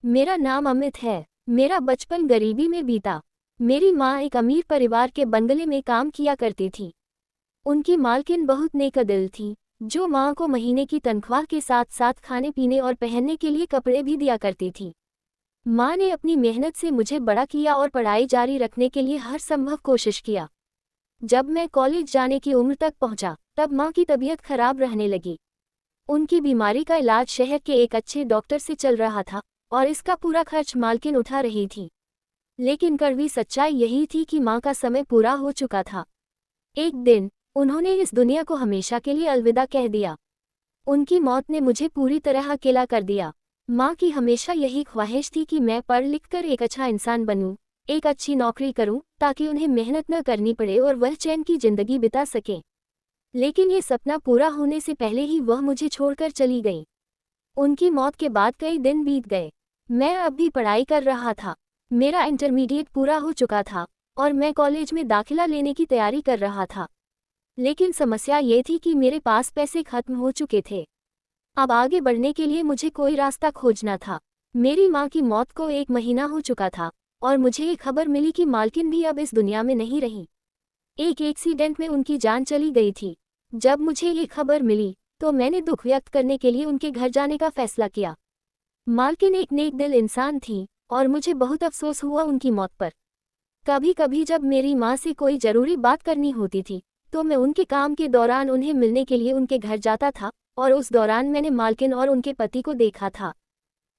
मेरा नाम अमित है। मेरा बचपन गरीबी में बीता। मेरी माँ एक अमीर परिवार के बंगले में काम किया करती थी। उनकी मालकिन बहुत नेकदिल थी, जो माँ को महीने की तनख्वाह के साथ साथ खाने पीने और पहनने के लिए कपड़े भी दिया करती थी। माँ ने अपनी मेहनत से मुझे बड़ा किया और पढ़ाई जारी रखने के लिए हर संभव कोशिश किया। जब मैं कॉलेज जाने की उम्र तक पहुंचा, तब माँ की तबीयत खराब रहने लगी। उनकी बीमारी का इलाज शहर के एक अच्छे डॉक्टर से चल रहा था और इसका पूरा खर्च मालकिन उठा रही थी। लेकिन कड़वी सच्चाई यही थी कि माँ का समय पूरा हो चुका था। एक दिन उन्होंने इस दुनिया को हमेशा के लिए अलविदा कह दिया। उनकी मौत ने मुझे पूरी तरह अकेला कर दिया। माँ की हमेशा यही ख्वाहिश थी कि मैं पढ़ लिख कर एक अच्छा इंसान बनूं, एक अच्छी नौकरी करूं, ताकि उन्हें मेहनत न करनी पड़े और वह चैन की जिंदगी बिता सकें। लेकिन ये सपना पूरा होने से पहले ही वह मुझे छोड़कर चली गई। उनकी मौत के बाद कई दिन बीत गए। मैं अब भी पढ़ाई कर रहा था। मेरा इंटरमीडिएट पूरा हो चुका था और मैं कॉलेज में दाखिला लेने की तैयारी कर रहा था। लेकिन समस्या ये थी कि मेरे पास पैसे खत्म हो चुके थे। अब आगे बढ़ने के लिए मुझे कोई रास्ता खोजना था। मेरी माँ की मौत को 1 महीना हो चुका था और मुझे ये खबर मिली कि मालकिन भी अब इस दुनिया में नहीं रही। एक एक्सीडेंट में उनकी जान चली गई थी। जब मुझे ये खबर मिली तो मैंने दुख व्यक्त करने के लिए उनके घर जाने का फैसला किया। मालकिन एक नेक दिल इंसान थी और मुझे बहुत अफसोस हुआ उनकी मौत पर। कभी कभी जब मेरी माँ से कोई ज़रूरी बात करनी होती थी तो मैं उनके काम के दौरान उन्हें मिलने के लिए उनके घर जाता था और उस दौरान मैंने मालकिन और उनके पति को देखा था।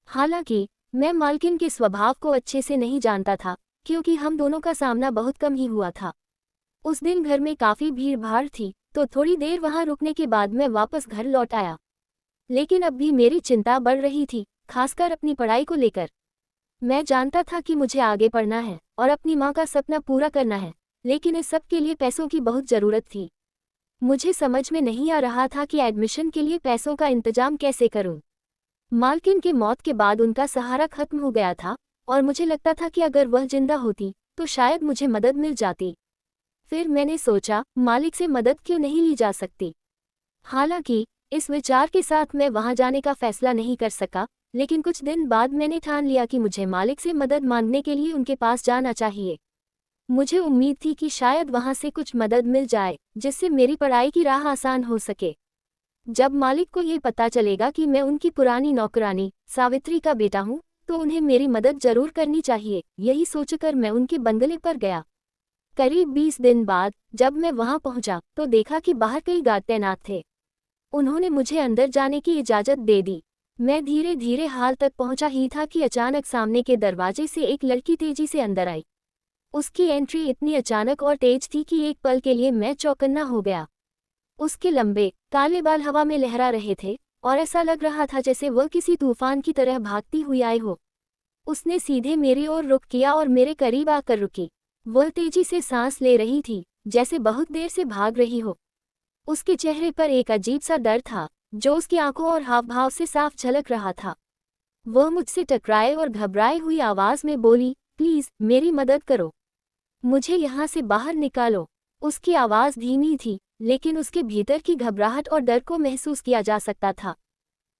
हालांकि मैं मालकिन के स्वभाव को अच्छे से नहीं जानता था, क्योंकि हम दोनों का सामना बहुत कम ही हुआ था। उस दिन घर में काफ़ी भीड़ भाड़ थी, तो थोड़ी देर वहां रुकने के बाद मैं वापस घर लौट आया। लेकिन अब भी मेरी चिंता बढ़ रही थी, खासकर अपनी पढ़ाई को लेकर। मैं जानता था कि मुझे आगे पढ़ना है और अपनी माँ का सपना पूरा करना है, लेकिन इस सब के लिए पैसों की बहुत ज़रूरत थी। मुझे समझ में नहीं आ रहा था कि एडमिशन के लिए पैसों का इंतजाम कैसे करूं। मालकिन की मौत के बाद उनका सहारा खत्म हो गया था और मुझे लगता था कि अगर वह जिंदा होती तो शायद मुझे मदद मिल जाती। फिर मैंने सोचा, मालिक से मदद क्यों नहीं ली जा सकती। हालांकि इस विचार के साथ मैं वहां जाने का फैसला नहीं कर सका, लेकिन कुछ दिन बाद मैंने ठान लिया कि मुझे मालिक से मदद मांगने के लिए उनके पास जाना चाहिए। मुझे उम्मीद थी कि शायद वहां से कुछ मदद मिल जाए जिससे मेरी पढ़ाई की राह आसान हो सके। जब मालिक को ये पता चलेगा कि मैं उनकी पुरानी नौकरानी सावित्री का बेटा हूँ, तो उन्हें मेरी मदद जरूर करनी चाहिए। यही सोचकर मैं उनके बंगले पर गया। करीब 20 दिन बाद जब मैं वहां पहुंचा तो देखा कि बाहर कई गार्ड तैनात थे। उन्होंने मुझे अंदर जाने की इजाज़त दे दी। मैं धीरे धीरे हाल तक पहुंचा ही था कि अचानक सामने के दरवाजे से एक लड़की तेजी से अंदर आई। उसकी एंट्री इतनी अचानक और तेज थी कि एक पल के लिए मैं चौकन्ना हो गया। उसके लंबे काले बाल हवा में लहरा रहे थे और ऐसा लग रहा था जैसे वह किसी तूफान की तरह भागती हुई आई हो। उसने सीधे मेरी ओर रुख किया और मेरे करीब आकर रुकी। वह तेजी से सांस ले रही थी, जैसे बहुत देर से भाग रही हो। उसके चेहरे पर एक अजीब सा डर था, जो उसकी आंखों और हाव भाव से साफ झलक रहा था। वह मुझसे टकराए और घबराई हुई आवाज में बोली, प्लीज मेरी मदद करो, मुझे यहाँ से बाहर निकालो। उसकी आवाज़ धीमी थी, लेकिन उसके भीतर की घबराहट और डर को महसूस किया जा सकता था।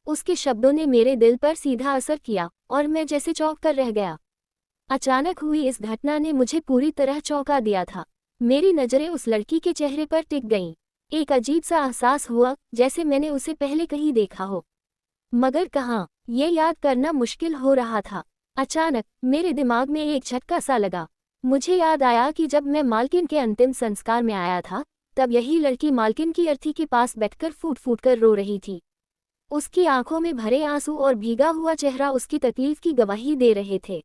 उसके शब्दों ने मेरे दिल पर सीधा असर किया और मैं जैसे चौंक कर रह गया। अचानक हुई इस घटना ने मुझे पूरी तरह चौंका दिया था। मेरी नज़रें उस लड़की के चेहरे पर टिक गईं। एक अजीब सा एहसास हुआ, जैसे मैंने उसे पहले कहीं देखा हो, मगर कहाँ, ये याद करना मुश्किल हो रहा था। अचानक मेरे दिमाग में एक झटका सा लगा। मुझे याद आया कि जब मैं मालकिन के अंतिम संस्कार में आया था, तब यही लड़की मालकिन की अर्थी के पास बैठकर फूट फूट कर रो रही थी। उसकी आंखों में भरे आंसू और भीगा हुआ चेहरा उसकी तकलीफ की गवाही दे रहे थे।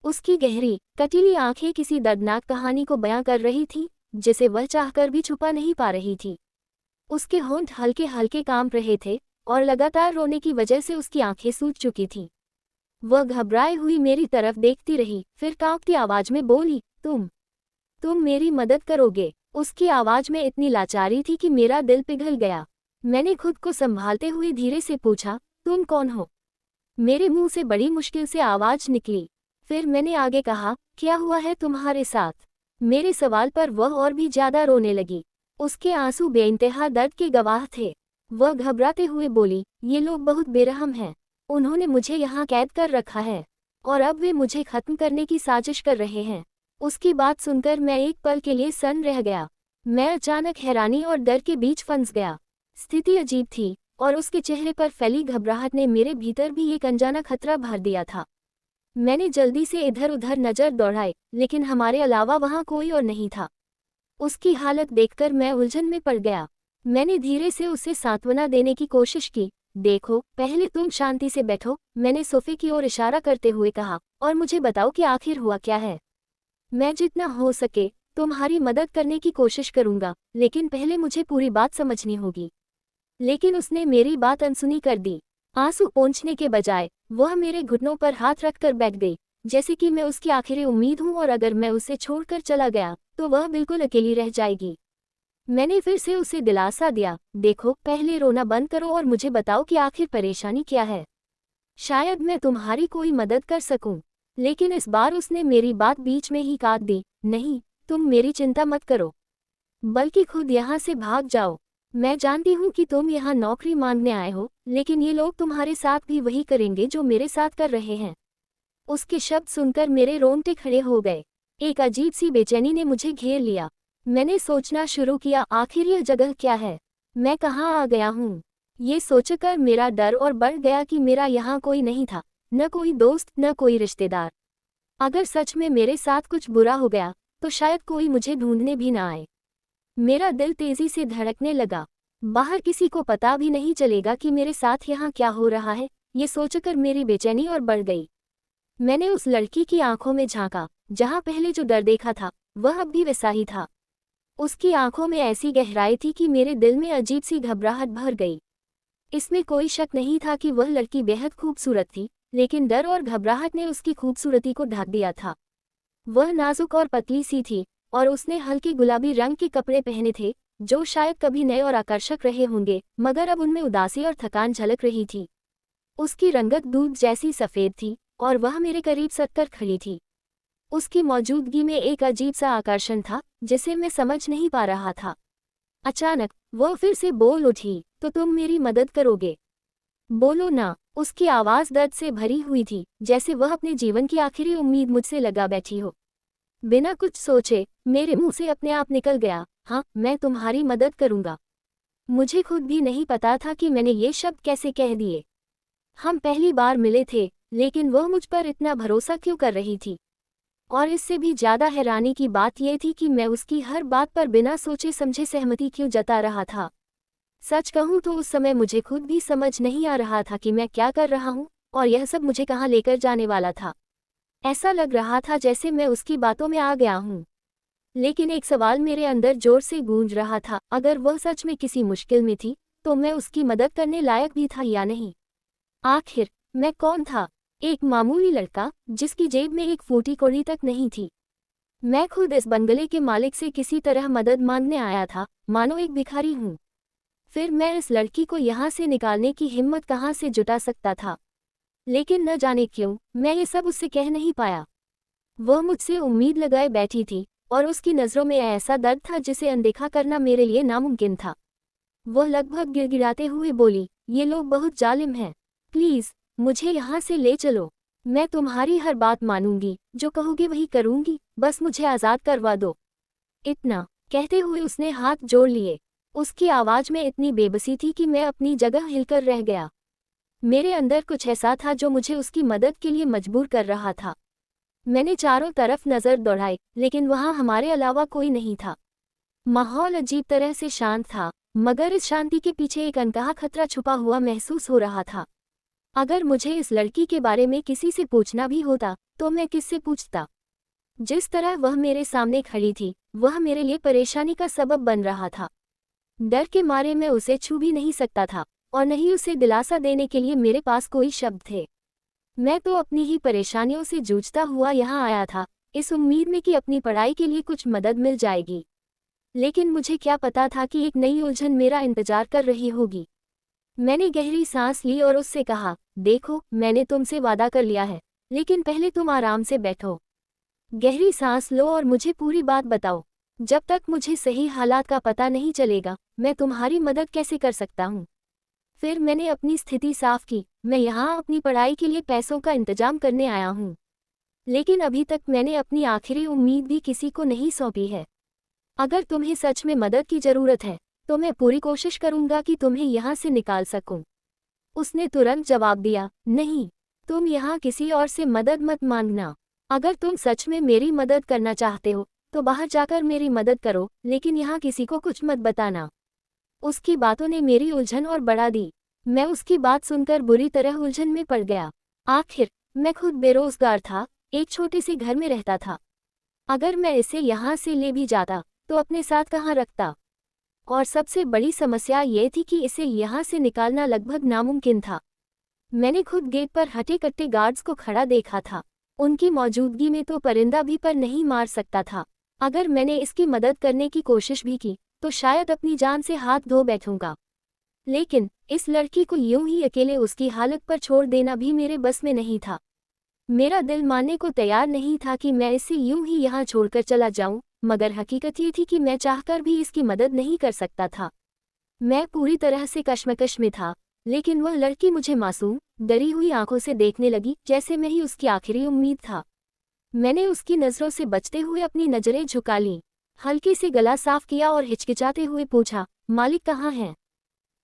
उसकी गहरी कटीली आंखें किसी दर्दनाक कहानी को बयां कर रही थीं, जिसे वह चाहकर भी छुपा नहीं पा रही थी। उसके होंठ हल्के हल्के कांप रहे थे और लगातार रोने की वजह से उसकी आंखें सूज चुकी थीं। वह घबराई हुई मेरी तरफ देखती रही, फिर कांपती आवाज में बोली, तुम मेरी मदद करोगे। उसकी आवाज में इतनी लाचारी थी कि मेरा दिल पिघल गया। मैंने खुद को संभालते हुए धीरे से पूछा, तुम कौन हो? मेरे मुंह से बड़ी मुश्किल से आवाज निकली। फिर मैंने आगे कहा, क्या हुआ है तुम्हारे साथ? मेरे सवाल पर वह और भी ज्यादा रोने लगी। उसके आंसू बेइंतहा दर्द के गवाह थे। वह घबराते हुए बोली, ये लोग बहुत बेरहम हैं। उन्होंने मुझे यहाँ कैद कर रखा है और अब वे मुझे खत्म करने की साजिश कर रहे हैं। उसकी बात सुनकर मैं एक पल के लिए सन्न रह गया। मैं अचानक हैरानी और डर के बीच फंस गया। स्थिति अजीब थी और उसके चेहरे पर फैली घबराहट ने मेरे भीतर भी एक अनजाना खतरा भर दिया था। मैंने जल्दी से इधर उधर नजर दौड़ाई, लेकिन हमारे अलावा वहां कोई और नहीं था। उसकी हालत देखकर मैं उलझन में पड़ गया। मैंने धीरे से उसे सांत्वना देने की कोशिश की। देखो, पहले तुम शांति से बैठो, मैंने सोफे की ओर इशारा करते हुए कहा, और मुझे बताओ कि आखिर हुआ क्या है। मैं जितना हो सके तुम्हारी मदद करने की कोशिश करूंगा, लेकिन पहले मुझे पूरी बात समझनी होगी। लेकिन उसने मेरी बात अनसुनी कर दी। आंसू पोंछने के बजाय वह मेरे घुटनों पर हाथ रखकर बैठ गई, जैसे कि मैं उसकी आखिरी उम्मीद हूं और अगर मैं उसे छोड़कर चला गया तो वह बिल्कुल अकेली रह जाएगी। मैंने फिर से उसे दिलासा दिया, देखो, पहले रोना बंद करो और मुझे बताओ कि आखिर परेशानी क्या है। शायद मैं तुम्हारी कोई मदद कर सकूं। लेकिन इस बार उसने मेरी बात बीच में ही काट दी। नहीं, तुम मेरी चिंता मत करो, बल्कि खुद यहाँ से भाग जाओ। मैं जानती हूँ कि तुम यहाँ नौकरी मांगने आए हो, लेकिन ये लोग तुम्हारे साथ भी वही करेंगे जो मेरे साथ कर रहे हैं। उसके शब्द सुनकर मेरे रोंगटे खड़े हो गए। एक अजीब सी बेचैनी ने मुझे घेर लिया। मैंने सोचना शुरू किया, आखिर यह जगह क्या है, मैं कहाँ आ गया हूँ। ये सोचकर मेरा डर और बढ़ गया कि मेरा यहाँ कोई नहीं था, न कोई दोस्त न कोई रिश्तेदार। अगर सच में मेरे साथ कुछ बुरा हो गया तो शायद कोई मुझे ढूंढने भी ना आए। मेरा दिल तेजी से धड़कने लगा। बाहर किसी को पता भी नहीं चलेगा कि मेरे साथ यहाँ क्या हो रहा है, ये सोचकर मेरी बेचैनी और बढ़ गई। मैंने उस लड़की की आंखों में झांका। जहाँ पहले जो डर देखा था वह अब भी वैसा ही था। उसकी आंखों में ऐसी गहराई थी कि मेरे दिल में अजीब सी घबराहट भर गई। इसमें कोई शक नहीं था कि वह लड़की बेहद खूबसूरत थी, लेकिन डर और घबराहट ने उसकी खूबसूरती को ढक दिया था। वह नाजुक और पतली सी थी और उसने हल्के गुलाबी रंग के कपड़े पहने थे, जो शायद कभी नए और आकर्षक रहे होंगे, मगर अब उनमें उदासी और थकान झलक रही थी। उसकी रंगत दूध जैसी सफ़ेद थी और वह मेरे करीब सटकर खड़ी थी। उसकी मौजूदगी में एक अजीब सा आकर्षण था जिसे मैं समझ नहीं पा रहा था। अचानक वह फिर से बोल उठी, तो तुम मेरी मदद करोगे? बोलो ना। उसकी आवाज़ दर्द से भरी हुई थी, जैसे वह अपने जीवन की आखिरी उम्मीद मुझसे लगा बैठी हो। बिना कुछ सोचे मेरे मुंह से अपने आप निकल गया, हाँ, मैं तुम्हारी मदद करूंगा। मुझे खुद भी नहीं पता था कि मैंने ये शब्द कैसे कह दिए। हम पहली बार मिले थे, लेकिन वह मुझ पर इतना भरोसा क्यों कर रही थी? और इससे भी ज़्यादा हैरानी की बात यह थी कि मैं उसकी हर बात पर बिना सोचे समझे सहमति क्यों जता रहा था। सच कहूँ तो उस समय मुझे खुद भी समझ नहीं आ रहा था कि मैं क्या कर रहा हूँ और यह सब मुझे कहाँ लेकर जाने वाला था। ऐसा लग रहा था जैसे मैं उसकी बातों में आ गया हूँ। लेकिन एक सवाल मेरे अंदर जोर से गूंज रहा था, अगर वह सच में किसी मुश्किल में थी तो मैं उसकी मदद करने लायक भी था या नहीं। आखिर मैं कौन था? एक मामूली लड़का जिसकी जेब में एक फूटी कौड़ी तक नहीं थी। मैं खुद इस बंगले के मालिक से किसी तरह मदद मांगने आया था, मानो एक भिखारी हूँ। फिर मैं इस लड़की को यहाँ से निकालने की हिम्मत कहाँ से जुटा सकता था? लेकिन न जाने क्यों मैं ये सब उससे कह नहीं पाया। वह मुझसे उम्मीद लगाए बैठी थी और उसकी नज़रों में ऐसा दर्द था जिसे अनदेखा करना मेरे लिए नामुमकिन था। वह लगभग गिड़गिड़ाते हुए बोली, ये लोग बहुत जालिम हैं, प्लीज़ मुझे यहाँ से ले चलो। मैं तुम्हारी हर बात मानूंगी, जो कहोगे वही करूंगी, बस मुझे आज़ाद करवा दो। इतना कहते हुए उसने हाथ जोड़ लिए। उसकी आवाज़ में इतनी बेबसी थी कि मैं अपनी जगह हिलकर रह गया। मेरे अंदर कुछ ऐसा था जो मुझे उसकी मदद के लिए मजबूर कर रहा था। मैंने चारों तरफ नज़र दौड़ाई, लेकिन वहाँ हमारे अलावा कोई नहीं था। माहौल अजीब तरह से शांत था, मगर इस शांति के पीछे एक अनकहा खतरा छुपा हुआ महसूस हो रहा था। अगर मुझे इस लड़की के बारे में किसी से पूछना भी होता तो मैं किससे पूछता? जिस तरह वह मेरे सामने खड़ी थी वह मेरे लिए परेशानी का सबब बन रहा था। डर के मारे मैं उसे छू भी नहीं सकता था और न ही उसे दिलासा देने के लिए मेरे पास कोई शब्द थे। मैं तो अपनी ही परेशानियों से जूझता हुआ यहाँ आया था, इस उम्मीद में कि अपनी पढ़ाई के लिए कुछ मदद मिल जाएगी। लेकिन मुझे क्या पता था कि एक नई उलझन मेरा इंतजार कर रही होगी। मैंने गहरी सांस ली और उससे कहा, देखो, मैंने तुमसे वादा कर लिया है, लेकिन पहले तुम आराम से बैठो। गहरी सांस लो और मुझे पूरी बात बताओ। जब तक मुझे सही हालात का पता नहीं चलेगा मैं तुम्हारी मदद कैसे कर सकता हूँ? फिर मैंने अपनी स्थिति साफ की, मैं यहाँ अपनी पढ़ाई के लिए पैसों का इंतजाम करने आया हूँ। लेकिन अभी तक मैंने अपनी आखिरी उम्मीद भी किसी को नहीं सौंपी है। अगर तुम्हें सच में मदद की ज़रूरत है तो मैं पूरी कोशिश करूँगा कि तुम्हें यहाँ से निकाल सकूँ। उसने तुरंत जवाब दिया, नहीं, तुम यहाँ किसी और से मदद मत मांगना। अगर तुम सच में मेरी मदद करना चाहते हो तो बाहर जाकर मेरी मदद करो, लेकिन यहाँ किसी को कुछ मत बताना। उसकी बातों ने मेरी उलझन और बढ़ा दी। मैं उसकी बात सुनकर बुरी तरह उलझन में पड़ गया। आखिर मैं खुद बेरोजगार था, एक छोटे से घर में रहता था। अगर मैं इसे यहाँ से ले भी जाता तो अपने साथ कहाँ रखता? और सबसे बड़ी समस्या ये थी कि इसे यहाँ से निकालना लगभग नामुमकिन था। मैंने खुद गेट पर हटे कट्टे गार्ड्स को खड़ा देखा था। उनकी मौजूदगी में तो परिंदा भी पर नहीं मार सकता था। अगर मैंने इसकी मदद करने की कोशिश भी की तो शायद अपनी जान से हाथ धो बैठूंगा। लेकिन इस लड़की को यूं ही अकेले उसकी हालत पर छोड़ देना भी मेरे बस में नहीं था। मेरा दिल मानने को तैयार नहीं था कि मैं इसे यूं ही यहाँ छोड़कर चला जाऊं, मगर हकीकत ये थी कि मैं चाहकर भी इसकी मदद नहीं कर सकता था। मैं पूरी तरह से कश्मकश में था, लेकिन वह लड़की मुझे मासूम, डरी हुई आंखों से देखने लगी, जैसे मैं ही उसकी आखिरी उम्मीद था। मैंने उसकी नज़रों से बचते हुए अपनी नज़रें झुका लीं, हल्के से गला साफ किया और हिचकिचाते हुए पूछा, मालिक कहाँ हैं?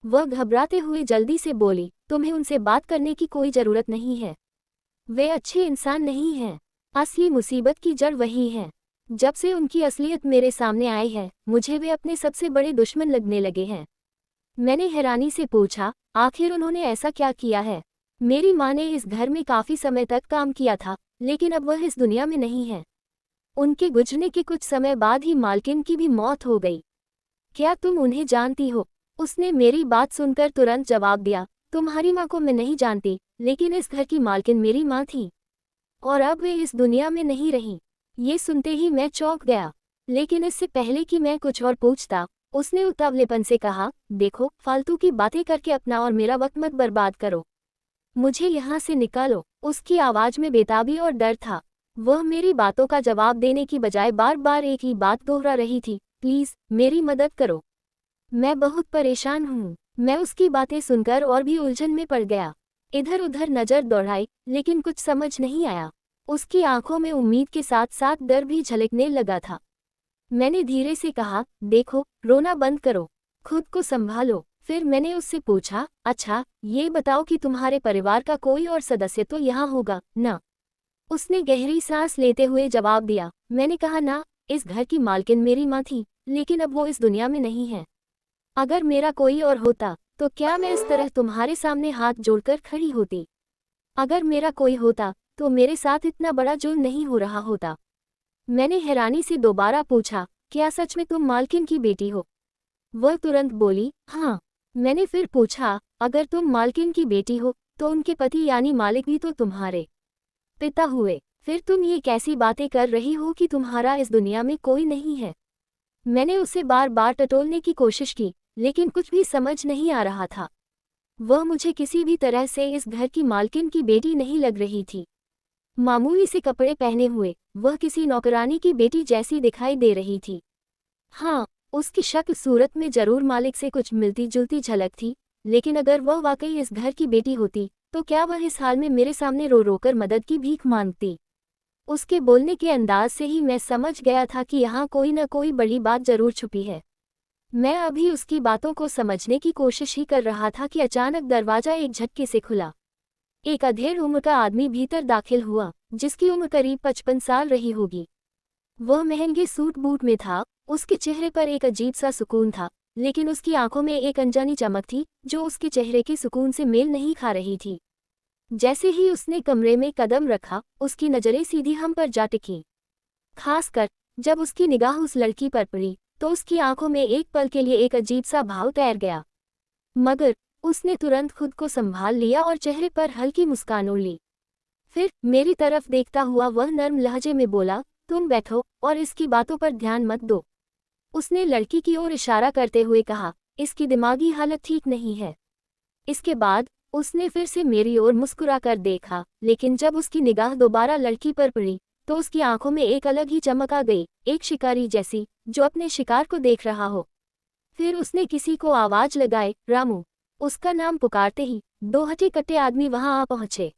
वह घबराते हुए जल्दी से बोली, तुम्हें उनसे बात करने की कोई ज़रूरत नहीं है। वे अच्छे इंसान नहीं हैं। असली मुसीबत की जड़ वही है। जब से उनकी असलियत मेरे सामने आई है, मुझे वे अपने सबसे बड़े दुश्मन लगने लगे हैं। मैंने हैरानी से पूछा, आखिर उन्होंने ऐसा क्या किया है? मेरी माँ ने इस घर में काफ़ी समय तक काम किया था, लेकिन अब वह इस दुनिया में नहीं है। उनके गुजरने के कुछ समय बाद ही मालकिन की भी मौत हो गई। क्या तुम उन्हें जानती हो? उसने मेरी बात सुनकर तुरंत जवाब दिया, तुम्हारी माँ को मैं नहीं जानती, लेकिन इस घर की मालकिन मेरी माँ थी और अब वे इस दुनिया में नहीं रही। ये सुनते ही मैं चौंक गया। लेकिन इससे पहले कि मैं कुछ और पूछता, उसने उतावलेपन से कहा, देखो, फालतू की बातें करके अपना और मेरा वक्त मत बर्बाद करो। मुझे यहाँ से निकालो। उसकी आवाज़ में बेताबी और डर था। वह मेरी बातों का जवाब देने की बजाय बार बार एक ही बात दोहरा रही थी, प्लीज़ मेरी मदद करो, मैं बहुत परेशान हूँ। मैं उसकी बातें सुनकर और भी उलझन में पड़ गया। इधर उधर नज़र दौड़ाई, लेकिन कुछ समझ नहीं आया। उसकी आंखों में उम्मीद के साथ साथ डर भी झलकने लगा था। मैंने धीरे से कहा, देखो, रोना बंद करो, खुद को संभालो। फिर मैंने उससे पूछा, अच्छा, ये बताओ कि तुम्हारे परिवार का कोई और सदस्य तो यहाँ होगा ना? उसने गहरी सांस लेते हुए जवाब दिया। मैंने कहा, ना, इस घर की मालकिन मेरी माँ थी, लेकिन अब वो इस दुनिया में नहीं है। अगर मेरा कोई और होता तो क्या मैं इस तरह तुम्हारे सामने हाथ जोड़कर खड़ी होती? अगर मेरा कोई होता तो मेरे साथ इतना बड़ा जुल्म नहीं हो रहा होता। मैंने हैरानी से दोबारा पूछा, क्या सच में तुम मालकिन की बेटी हो? वह तुरंत बोली, हाँ। मैंने फिर पूछा, अगर तुम मालकिन की बेटी हो तो उनके पति यानी मालिक भी तो तुम्हारे पिता हुए। फिर तुम ये कैसी बातें कर रही हो कि तुम्हारा इस दुनिया में कोई नहीं है? मैंने उसे बार बार टटोलने की कोशिश की, लेकिन कुछ भी समझ नहीं आ रहा था। वह मुझे किसी भी तरह से इस घर की मालकिन की बेटी नहीं लग रही थी। मामूली से कपड़े पहने हुए वह किसी नौकरानी की बेटी जैसी दिखाई दे रही थी। हाँ, उसकी शक्ल सूरत में जरूर मालिक से कुछ मिलती जुलती झलक थी, लेकिन अगर वह वाकई इस घर की बेटी होती तो क्या वह इस हाल में मेरे सामने रो रोकर मदद की भीख मांगती? उसके बोलने के अंदाज से ही मैं समझ गया था कि यहाँ कोई न कोई बड़ी बात जरूर छुपी है। मैं अभी उसकी बातों को समझने की कोशिश ही कर रहा था कि अचानक दरवाजा एक झटके से खुला। एक अधेड़ उम्र का आदमी भीतर दाखिल हुआ, जिसकी उम्र करीब 55 साल रही होगी। वह महंगे सूट बूट में था। उसके चेहरे पर एक अजीब सा सुकून था, लेकिन उसकी आंखों में एक अनजानी चमक थी जो उसके चेहरे के सुकून से मेल नहीं खा रही थी। जैसे ही उसने कमरे में कदम रखा, उसकी नज़रें सीधी हम पर जा टिकीं। खासकर जब उसकी निगाह उस लड़की पर पड़ी तो उसकी आंखों में एक पल के लिए एक अजीब सा भाव तैर गया, मगर उसने तुरंत खुद को संभाल लिया और चेहरे पर हल्की मुस्कान उड़ ली। फिर मेरी तरफ देखता हुआ वह नर्म लहजे में बोला, तुम बैठो और इसकी बातों पर ध्यान मत दो। उसने लड़की की ओर इशारा करते हुए कहा, इसकी दिमागी हालत ठीक नहीं है। इसके बाद उसने फिर से मेरी ओर मुस्कुराकर देखा, लेकिन जब उसकी निगाह दोबारा लड़की पर पड़ी तो उसकी आंखों में एक अलग ही चमक आ गई, एक शिकारी जैसी जो अपने शिकार को देख रहा हो। फिर उसने किसी को आवाज लगाई, रामू। उसका नाम पुकारते ही 2 हट्टे-कट्टे आदमी वहां आ पहुंचे।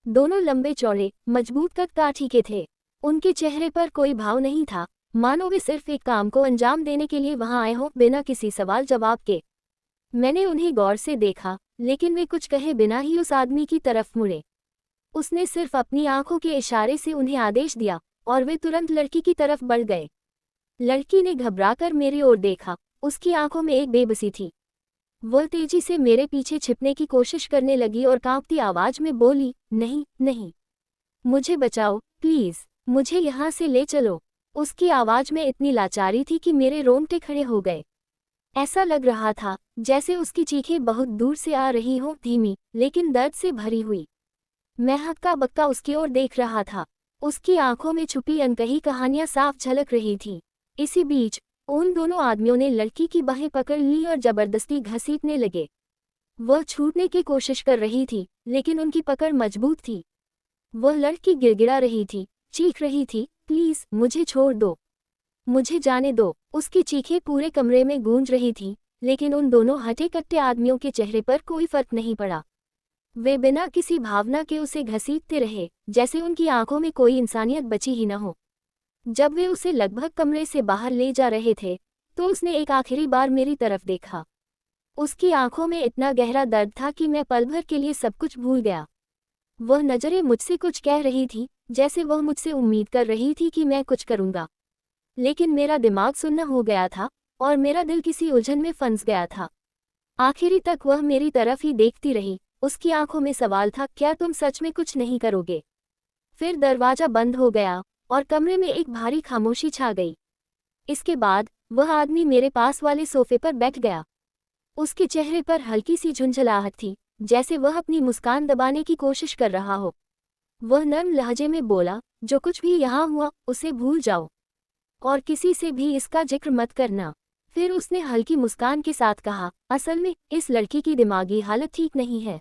दोनों लंबे चौड़े, मजबूत कद काठी के थे। उनके चेहरे पर कोई भाव नहीं था, मानो वे सिर्फ एक काम को अंजाम देने के लिए वहां आए हों, बिना किसी सवाल जवाब के। मैंने उन्हें गौर से देखा, लेकिन वे कुछ कहे बिना ही उस आदमी की तरफ मुड़े। उसने सिर्फ अपनी आंखों के इशारे से उन्हें आदेश दिया और वे तुरंत लड़की की तरफ बढ़ गए। लड़की ने घबराकर मेरी ओर देखा, उसकी आंखों में एक बेबसी थी। वह तेजी से मेरे पीछे छिपने की कोशिश करने लगी और कांपती आवाज में बोली, नहीं, नहीं, मुझे बचाओ, प्लीज, मुझे यहाँ से ले चलो। उसकी आवाज में इतनी लाचारी थी कि मेरे रोंगटे खड़े हो गए। ऐसा लग रहा था जैसे उसकी चीखें बहुत दूर से आ रही हों, धीमी लेकिन दर्द से भरी हुई। मैं हक्का बक्का उसकी ओर देख रहा था। उसकी आंखों में छुपी अनकही कहानियां साफ झलक रही थीं। इसी बीच उन दोनों आदमियों ने लड़की की बाहें पकड़ ली और जबरदस्ती घसीटने लगे। वह छूटने की कोशिश कर रही थी, लेकिन उनकी पकड़ मजबूत थी। वह लड़की गिड़गिड़ा रही थी, चीख रही थी, प्लीज मुझे छोड़ दो, मुझे जाने दो। उसकी चीखें पूरे कमरे में गूंज रही थीं, लेकिन उन दोनों हटे-कट्टे आदमियों के चेहरे पर कोई फर्क नहीं पड़ा। वे बिना किसी भावना के उसे घसीटते रहे, जैसे उनकी आंखों में कोई इंसानियत बची ही न हो। जब वे उसे लगभग कमरे से बाहर ले जा रहे थे, तो उसने एक आखिरी बार मेरी तरफ देखा। उसकी आंखों में इतना गहरा दर्द था कि मैं पल भर के लिए सब कुछ भूल गया। वह नजरें मुझसे कुछ कह रही थी, जैसे वह मुझसे उम्मीद कर रही थी कि मैं कुछ करूंगा। लेकिन मेरा दिमाग सुन्न हो गया था और मेरा दिल किसी उलझन में फंस गया था। आखिरी तक वह मेरी तरफ ही देखती रही। उसकी आंखों में सवाल था, क्या तुम सच में कुछ नहीं करोगे? फिर दरवाजा बंद हो गया और कमरे में एक भारी खामोशी छा गई। इसके बाद वह आदमी मेरे पास वाले सोफे पर बैठ गया। उसके चेहरे पर हल्की सी झुंझलाहट थी, जैसे वह अपनी मुस्कान दबाने की कोशिश कर रहा हो। वह नर्म लहजे में बोला, जो कुछ भी यहाँ हुआ उसे भूल जाओ और किसी से भी इसका जिक्र मत करना। फिर उसने हल्की मुस्कान के साथ कहा, असल में इस लड़की की दिमागी हालत ठीक नहीं है।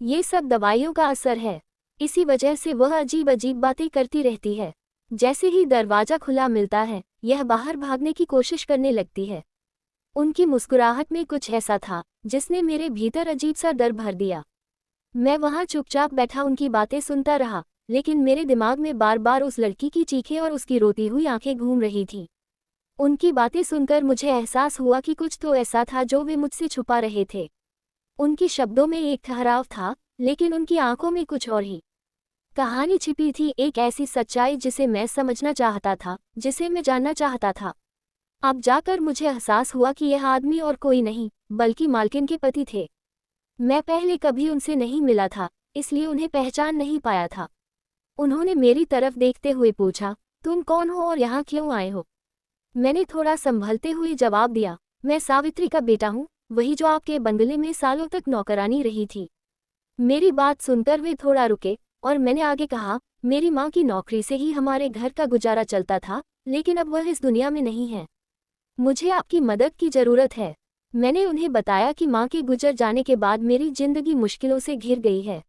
ये सब दवाइयों का असर है। इसी वजह से वह अजीब अजीब बातें करती रहती है। जैसे ही दरवाजा खुला मिलता है, यह बाहर भागने की कोशिश करने लगती है। उनकी मुस्कुराहट में कुछ ऐसा था जिसने मेरे भीतर अजीब सा डर भर दिया। मैं वहां चुपचाप बैठा उनकी बातें सुनता रहा, लेकिन मेरे दिमाग में बार बार उस लड़की की चीखें और उसकी रोती हुई आंखें घूम रही थीं। उनकी बातें सुनकर मुझे एहसास हुआ कि कुछ तो ऐसा था जो वे मुझसे छुपा रहे थे। उनके शब्दों में एक ठहराव था, लेकिन उनकी आंखों में कुछ और ही कहानी छिपी थी, एक ऐसी सच्चाई जिसे मैं समझना चाहता था, जिसे मैं जानना चाहता था। अब जाकर मुझे एहसास हुआ कि यह आदमी और कोई नहीं, बल्कि मालकिन के पति थे। मैं पहले कभी उनसे नहीं मिला था, इसलिए उन्हें पहचान नहीं पाया था। उन्होंने मेरी तरफ देखते हुए पूछा, तुम कौन हो और यहाँ क्यों आए हो? मैंने थोड़ा संभलते हुए जवाब दिया, मैं सावित्री का बेटा हूँ, वही जो आपके बंगले में सालों तक नौकरानी रही थी। मेरी बात सुनकर वे थोड़ा रुके और मैंने आगे कहा, मेरी माँ की नौकरी से ही हमारे घर का गुजारा चलता था, लेकिन अब वह इस दुनिया में नहीं है। मुझे आपकी मदद की ज़रूरत है। मैंने उन्हें बताया कि माँ के गुजर जाने के बाद मेरी जिंदगी मुश्किलों से घिर गई है।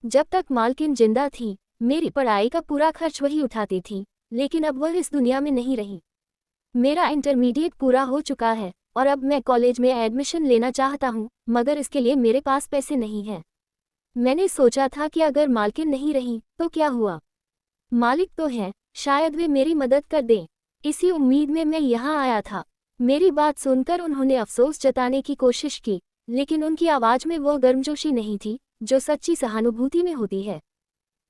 जब तक मालकिन जिंदा थी, मेरी पढ़ाई का पूरा खर्च वही उठाती थी, लेकिन अब वह इस दुनिया में नहीं रही। मेरा इंटरमीडिएट पूरा हो चुका है और अब मैं कॉलेज में एडमिशन लेना चाहता हूँ, मगर इसके लिए मेरे पास पैसे नहीं हैं। मैंने सोचा था कि अगर मालकिन नहीं रही तो क्या हुआ? मालिक तो हैं, शायद वे मेरी मदद कर दें। इसी उम्मीद में मैं यहाँ आया था। मेरी बात सुनकर उन्होंने अफसोस जताने की कोशिश की, लेकिन उनकी आवाज़ में वो गर्मजोशी नहीं थी जो सच्ची सहानुभूति में होती है।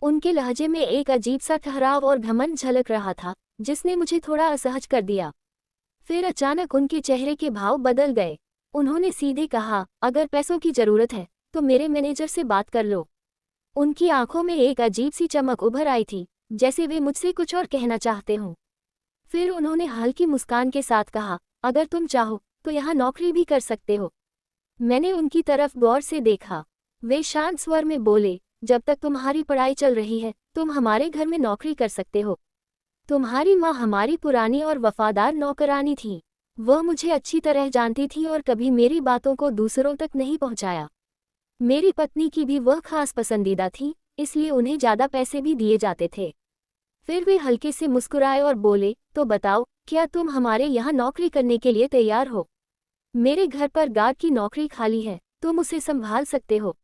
उनके लहजे में एक अजीब सा ठहराव और घमंड झलक रहा था, जिसने मुझे थोड़ा असहज कर दिया। फिर अचानक उनके चेहरे के भाव बदल गए। उन्होंने सीधे कहा, अगर पैसों की ज़रूरत है तो मेरे मैनेजर से बात कर लो। उनकी आंखों में एक अजीब सी चमक उभर आई थी, जैसे वे मुझसे कुछ और कहना चाहते हों। फिर उन्होंने हल्की मुस्कान के साथ कहा, अगर तुम चाहो तो यहाँ नौकरी भी कर सकते हो। मैंने उनकी तरफ गौर से देखा। वे शांत स्वर में बोले, जब तक तुम्हारी पढ़ाई चल रही है तुम हमारे घर में नौकरी कर सकते हो। तुम्हारी माँ हमारी पुरानी और वफादार नौकरानी थी। वह मुझे अच्छी तरह जानती थी और कभी मेरी बातों को दूसरों तक नहीं पहुँचाया। मेरी पत्नी की भी वह खास पसंदीदा थी, इसलिए उन्हें ज़्यादा पैसे भी दिए जाते थे। फिर वे हल्के से मुस्कुराए और बोले, तो बताओ, क्या तुम हमारे यहाँ नौकरी करने के लिए तैयार हो? मेरे घर पर गार्ड की नौकरी खाली है तुम उसे संभाल सकते हो।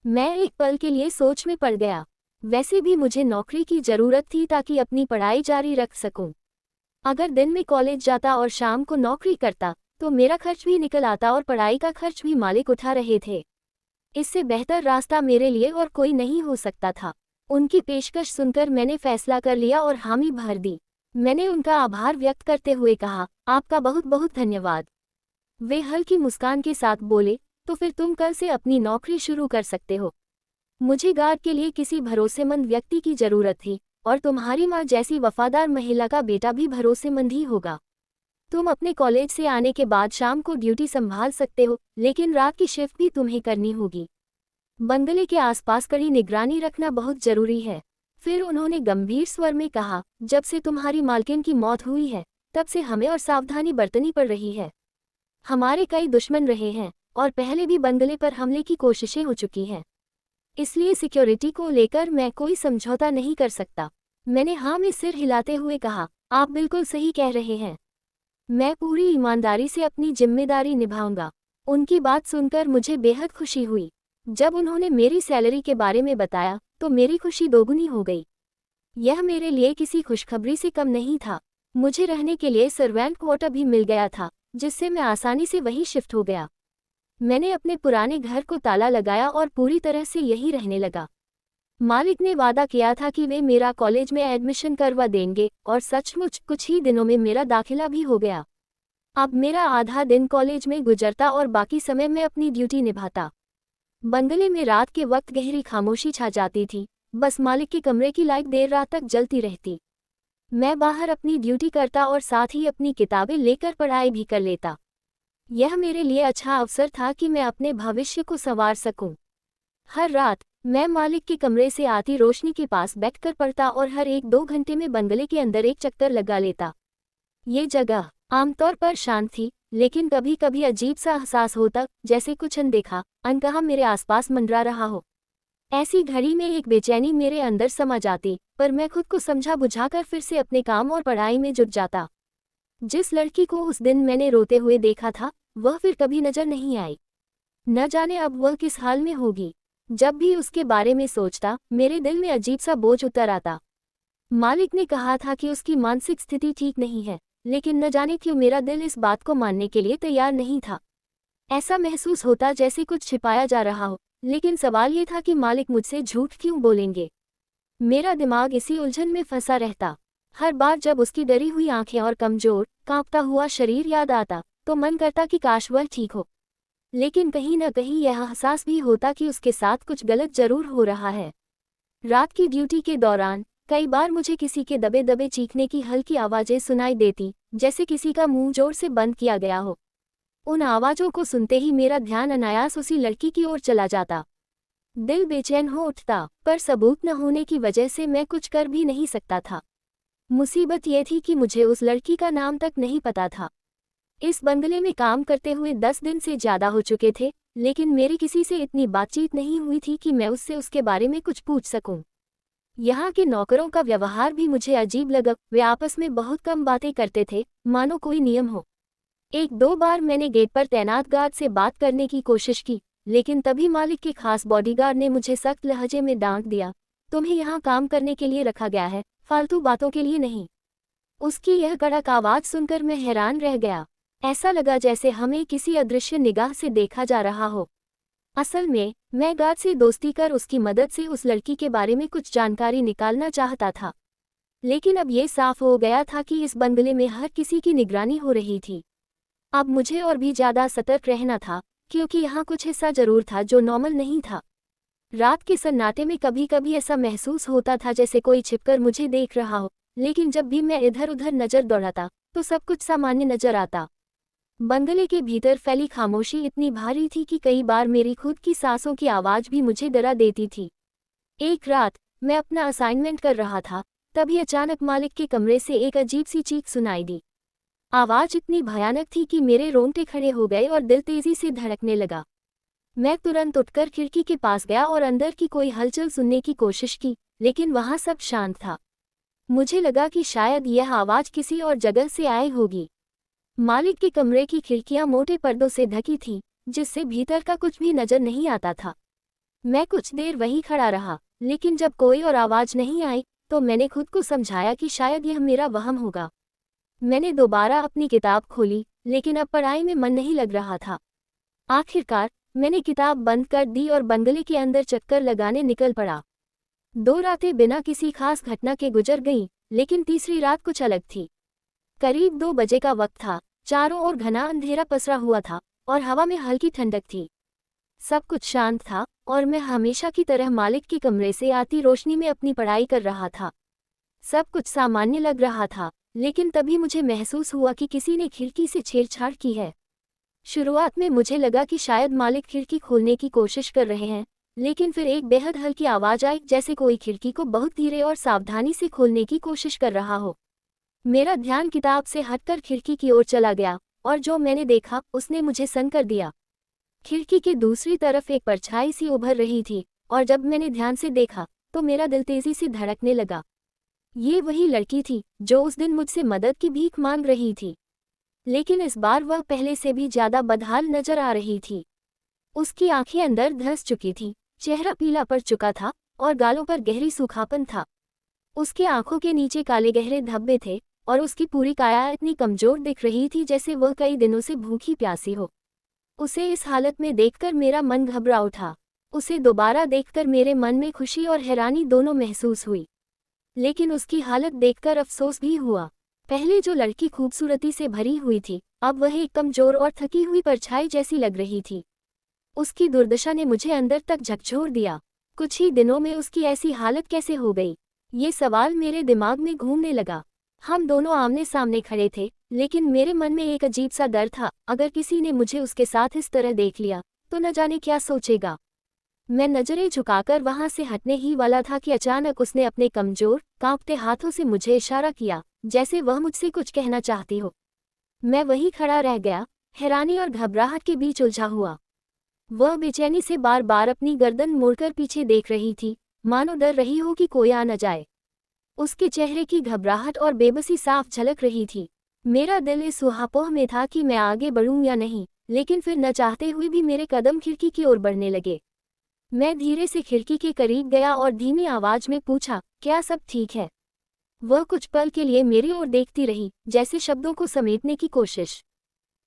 मैं एक पल के लिए सोच में पड़ गया। वैसे भी मुझे नौकरी की जरूरत थी ताकि अपनी पढ़ाई जारी रख सकूं। अगर दिन में कॉलेज जाता और शाम को नौकरी करता तो मेरा खर्च भी निकल आता और पढ़ाई का खर्च भी मालिक उठा रहे थे। इससे बेहतर रास्ता मेरे लिए और कोई नहीं हो सकता था। उनकी पेशकश सुनकर मैंने फैसला कर लिया और हामी भर दी। मैंने उनका आभार व्यक्त करते हुए कहा, आपका बहुत बहुत धन्यवाद। वे हल्की मुस्कान के साथ बोले, तो फिर तुम कल से अपनी नौकरी शुरू कर सकते हो। मुझे गार्ड के लिए किसी भरोसेमंद व्यक्ति की जरूरत थी और तुम्हारी माँ जैसी वफादार महिला का बेटा भी भरोसेमंद ही होगा। तुम अपने कॉलेज से आने के बाद शाम को ड्यूटी संभाल सकते हो, लेकिन रात की शिफ्ट भी तुम्हें करनी होगी। बंगले के आसपास कड़ी निगरानी रखना बहुत जरूरी है। फिर उन्होंने गंभीर स्वर में कहा, जब से तुम्हारी मालकिन की मौत हुई है तब से हमें और सावधानी बरतनी पड़ रही है। हमारे कई दुश्मन रहे हैं और पहले भी बंगले पर हमले की कोशिशें हो चुकी हैं। इसलिए सिक्योरिटी को लेकर मैं कोई समझौता नहीं कर सकता। मैंने हाँ में सिर हिलाते हुए कहा, आप बिल्कुल सही कह रहे हैं। मैं पूरी ईमानदारी से अपनी जिम्मेदारी निभाऊंगा। उनकी बात सुनकर मुझे बेहद खुशी हुई। जब उन्होंने मेरी सैलरी के बारे में बताया तो मेरी खुशी दोगुनी हो गई। यह मेरे लिए किसी खुशखबरी से कम नहीं था। मुझे रहने के लिए सर्वेंट क्वार्टर भी मिल गया था, जिससे मैं आसानी से वहीं शिफ्ट हो गया। मैंने अपने पुराने घर को ताला लगाया और पूरी तरह से यहीं रहने लगा। मालिक ने वादा किया था कि वे मेरा कॉलेज में एडमिशन करवा देंगे और सचमुच कुछ ही दिनों में मेरा दाखिला भी हो गया। अब मेरा आधा दिन कॉलेज में गुजरता और बाकी समय मैं अपनी ड्यूटी निभाता। बंगले में रात के वक्त गहरी खामोशी छा जाती थी, बस मालिक के कमरे की लाइट देर रात तक जलती रहती। मैं बाहर अपनी ड्यूटी करता और साथ ही अपनी किताबें लेकर पढ़ाई भी कर लेता। यह मेरे लिए अच्छा अवसर था कि मैं अपने भविष्य को संवार सकूं। हर रात मैं मालिक के कमरे से आती रोशनी के पास बैठकर पढ़ता और हर 1-2 घंटे में बंगले के अंदर एक चक्कर लगा लेता। ये जगह आमतौर पर शांत थी, लेकिन कभी कभी अजीब सा एहसास होता, जैसे कुछ अनदेखा अनकहा मेरे आसपास मंडरा रहा हो। ऐसी घड़ी में एक बेचैनी मेरे अंदर समा जाती, पर मैं खुद को समझा बुझाकर फिर से अपने काम और पढ़ाई में जुट जाता। जिस लड़की को उस दिन मैंने रोते हुए देखा था, वह फिर कभी नजर नहीं आई। न जाने अब वह किस हाल में होगी। जब भी उसके बारे में सोचता, मेरे दिल में अजीब सा बोझ उतर आता। मालिक ने कहा था कि उसकी मानसिक स्थिति ठीक नहीं है, लेकिन न जाने क्यों मेरा दिल इस बात को मानने के लिए तैयार नहीं था। ऐसा महसूस होता जैसे कुछ छिपाया जा रहा हो, लेकिन सवाल ये था कि मालिक मुझसे झूठ क्यों बोलेंगे। मेरा दिमाग इसी उलझन में फंसा रहता। हर बार जब उसकी डरी हुई आंखें और कमजोर, कांपता हुआ शरीर याद आता, तो मन करता कि काश वह ठीक हो। लेकिन कहीं न कहीं यह एहसास भी होता कि उसके साथ कुछ गलत जरूर हो रहा है। रात की ड्यूटी के दौरान कई बार मुझे किसी के दबे दबे चीखने की हल्की आवाज़ें सुनाई देती, जैसे किसी का मुंह जोर से बंद किया गया हो। उन आवाज़ों को सुनते ही मेरा ध्यान अनायास उसी लड़की की ओर चला जाता। दिल बेचैन हो उठता, पर सबूत न होने की वजह से मैं कुछ कर भी नहीं सकता था। मुसीबत यह थी कि मुझे उस लड़की का नाम तक नहीं पता था। इस बंगले में काम करते हुए 10 दिन से ज़्यादा हो चुके थे, लेकिन मेरी किसी से इतनी बातचीत नहीं हुई थी कि मैं उससे उसके बारे में कुछ पूछ सकूं। यहाँ के नौकरों का व्यवहार भी मुझे अजीब लगा। वे आपस में बहुत कम बातें करते थे, मानो कोई नियम हो। 1-2 बार मैंने गेट पर तैनात गार्ड से बात करने की कोशिश की, लेकिन तभी मालिक के खास बॉडीगार्ड ने मुझे सख्त लहजे में डांट दिया, तुम्हें यहाँ काम करने के लिए रखा गया है, फालतू बातों के लिए नहीं। उसकी यह कड़क आवाज़ सुनकर मैं हैरान रह गया। ऐसा लगा जैसे हमें किसी अदृश्य निगाह से देखा जा रहा हो। असल में मैं गार्ड से दोस्ती कर उसकी मदद से उस लड़की के बारे में कुछ जानकारी निकालना चाहता था, लेकिन अब ये साफ हो गया था कि इस बंगले में हर किसी की निगरानी हो रही थी। अब मुझे और भी ज़्यादा सतर्क रहना था, क्योंकि यहाँ कुछ हिस्सा जरूर था जो नॉर्मल नहीं था। रात के सन्नाटे में कभी कभी ऐसा महसूस होता था जैसे कोई छिपकर मुझे देख रहा हो, लेकिन जब भी मैं इधर उधर नज़र दौड़ाता तो सब कुछ सामान्य नजर आता। बंगले के भीतर फैली खामोशी इतनी भारी थी कि कई बार मेरी खुद की सांसों की आवाज़ भी मुझे डरा देती थी। एक रात मैं अपना असाइनमेंट कर रहा था, तभी अचानक मालिक के कमरे से एक अजीब सी चीख सुनाई दी। आवाज़ इतनी भयानक थी कि मेरे रोंगटे खड़े हो गए और दिल तेजी से धड़कने लगा। मैं तुरंत उठकर खिड़की के पास गया और अंदर की कोई हलचल सुनने की कोशिश की, लेकिन वहाँ सब शांत था। मुझे लगा कि शायद यह आवाज़ किसी और जगह से आई होगी। मालिक के कमरे की खिड़कियां मोटे पर्दों से ढकी थीं, जिससे भीतर का कुछ भी नजर नहीं आता था। मैं कुछ देर वहीं खड़ा रहा, लेकिन जब कोई और आवाज नहीं आई तो मैंने खुद को समझाया कि शायद यह मेरा वहम होगा। मैंने दोबारा अपनी किताब खोली, लेकिन अब पढ़ाई में मन नहीं लग रहा था। आखिरकार मैंने किताब बंद कर दी और बंगले के अंदर चक्कर लगाने निकल पड़ा। 2 रातें बिना किसी खास घटना के गुजर गईं, लेकिन तीसरी रात कुछ अलग थी। करीब 2 बजे का वक्त था, चारों ओर घना अंधेरा पसरा हुआ था और हवा में हल्की ठंडक थी। सब कुछ शांत था और मैं हमेशा की तरह मालिक के कमरे से आती रोशनी में अपनी पढ़ाई कर रहा था। सब कुछ सामान्य लग रहा था, लेकिन तभी मुझे महसूस हुआ कि किसी ने खिड़की से छेड़छाड़ की है। शुरुआत में मुझे लगा कि शायद मालिक खिड़की खोलने की कोशिश कर रहे हैं, लेकिन फिर एक बेहद हल्की आवाज आई, जैसे कोई खिड़की को बहुत धीरे और सावधानी से खोलने की कोशिश कर रहा हो। मेरा ध्यान किताब से हटकर खिड़की की ओर चला गया और जो मैंने देखा उसने मुझे सन्न कर दिया। खिड़की के दूसरी तरफ एक परछाई सी उभर रही थी और जब मैंने ध्यान से देखा तो मेरा दिल तेजी से धड़कने लगा। ये वही लड़की थी जो उस दिन मुझसे मदद की भीख मांग रही थी, लेकिन इस बार वह पहले से भी ज्यादा बदहाल नजर आ रही थी। उसकी आंखें अंदर धंस चुकी थीं, चेहरा पीला पड़ चुका था और गालों पर गहरी सूखापन था। उसके आंखों के नीचे काले गहरे धब्बे थे और उसकी पूरी काया इतनी कमजोर दिख रही थी जैसे वह कई दिनों से भूखी प्यासी हो। उसे इस हालत में देखकर मेरा मन घबरा उठा। उसे दोबारा देखकर मेरे मन में खुशी और हैरानी दोनों महसूस हुई, लेकिन उसकी हालत देखकर अफसोस भी हुआ। पहले जो लड़की खूबसूरती से भरी हुई थी, अब वह एक कमजोर और थकी हुई परछाई जैसी लग रही थी। उसकी दुर्दशा ने मुझे अंदर तक झकझोर दिया। कुछ ही दिनों में उसकी ऐसी हालत कैसे हो गई, ये सवाल मेरे दिमाग में घूमने लगा। हम दोनों आमने सामने खड़े थे, लेकिन मेरे मन में एक अजीब सा डर था। अगर किसी ने मुझे उसके साथ इस तरह देख लिया तो न जाने क्या सोचेगा। मैं नजरें झुकाकर वहां से हटने ही वाला था कि अचानक उसने अपने कमजोर, कांपते हाथों से मुझे इशारा किया, जैसे वह मुझसे कुछ कहना चाहती हो। मैं वहीं खड़ा रह गया, हैरानी और घबराहट के बीच उलझा हुआ। वह बेचैनी से बार बार अपनी गर्दन मोड़कर पीछे देख रही थी, मानो डर रही हो कि कोई आ न जाए। उसके चेहरे की घबराहट और बेबसी साफ झलक रही थी। मेरा दिल इस ऊहापोह में था कि मैं आगे बढ़ूं या नहीं, लेकिन फिर न चाहते हुए भी मेरे कदम खिड़की की ओर बढ़ने लगे। मैं धीरे से खिड़की के करीब गया और धीमी आवाज में पूछा, क्या सब ठीक है? वह कुछ पल के लिए मेरी ओर देखती रही, जैसे शब्दों को समेटने की कोशिश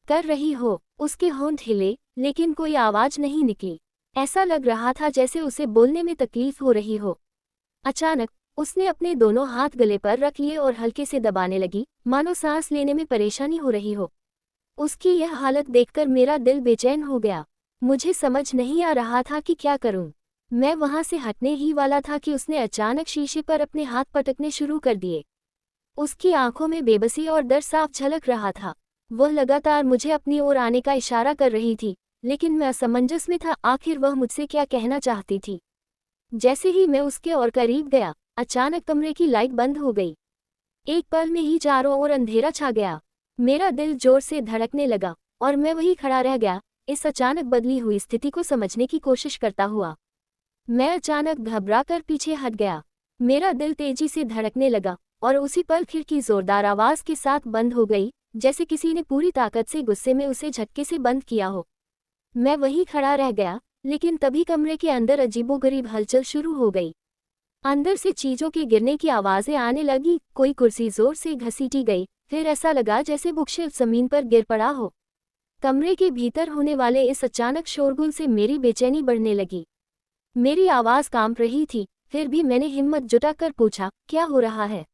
कर रही हो। उसके होंठ हिले, लेकिन कोई आवाज नहीं निकली। ऐसा लग रहा था जैसे उसे बोलने में तकलीफ हो रही हो। अचानक उसने अपने दोनों हाथ गले पर रख लिए और हल्के से दबाने लगी, मानो सांस लेने में परेशानी हो रही हो। उसकी यह हालत देखकर मेरा दिल बेचैन हो गया। मुझे समझ नहीं आ रहा था कि क्या करूं। मैं वहां से हटने ही वाला था कि उसने अचानक शीशे पर अपने हाथ पटकने शुरू कर दिए। उसकी आंखों में बेबसी और डर साफ झलक रहा था। वह लगातार मुझे अपनी ओर आने का इशारा कर रही थी, लेकिन मैं असमंजस में था। आखिर वह मुझसे क्या कहना चाहती थी। जैसे ही मैं उसके और करीब गया, अचानक कमरे की लाइट बंद हो गई। एक पल में ही चारों ओर अंधेरा छा गया। मेरा दिल जोर से धड़कने लगा और मैं वहीं खड़ा रह गया, इस अचानक बदली हुई स्थिति को समझने की कोशिश करता हुआ। मैं अचानक घबरा कर पीछे हट गया। मेरा दिल तेजी से धड़कने लगा और उसी पल खिड़की जोरदार आवाज के साथ बंद हो गई, जैसे किसी ने पूरी ताकत से गुस्से में उसे झटके से बंद किया हो। मैं वहीं खड़ा रह गया, लेकिन तभी कमरे के अंदर अजीबोगरीब हलचल शुरू हो गई। अंदर से चीजों के गिरने की आवाजें आने लगी, कोई कुर्सी जोर से घसीटी गई, फिर ऐसा लगा जैसे बुकशेल्फ जमीन पर गिर पड़ा हो। कमरे के भीतर होने वाले इस अचानक शोरगुल से मेरी बेचैनी बढ़ने लगी। मेरी आवाज कांप रही थी, फिर भी मैंने हिम्मत जुटाकर पूछा, क्या हो रहा है?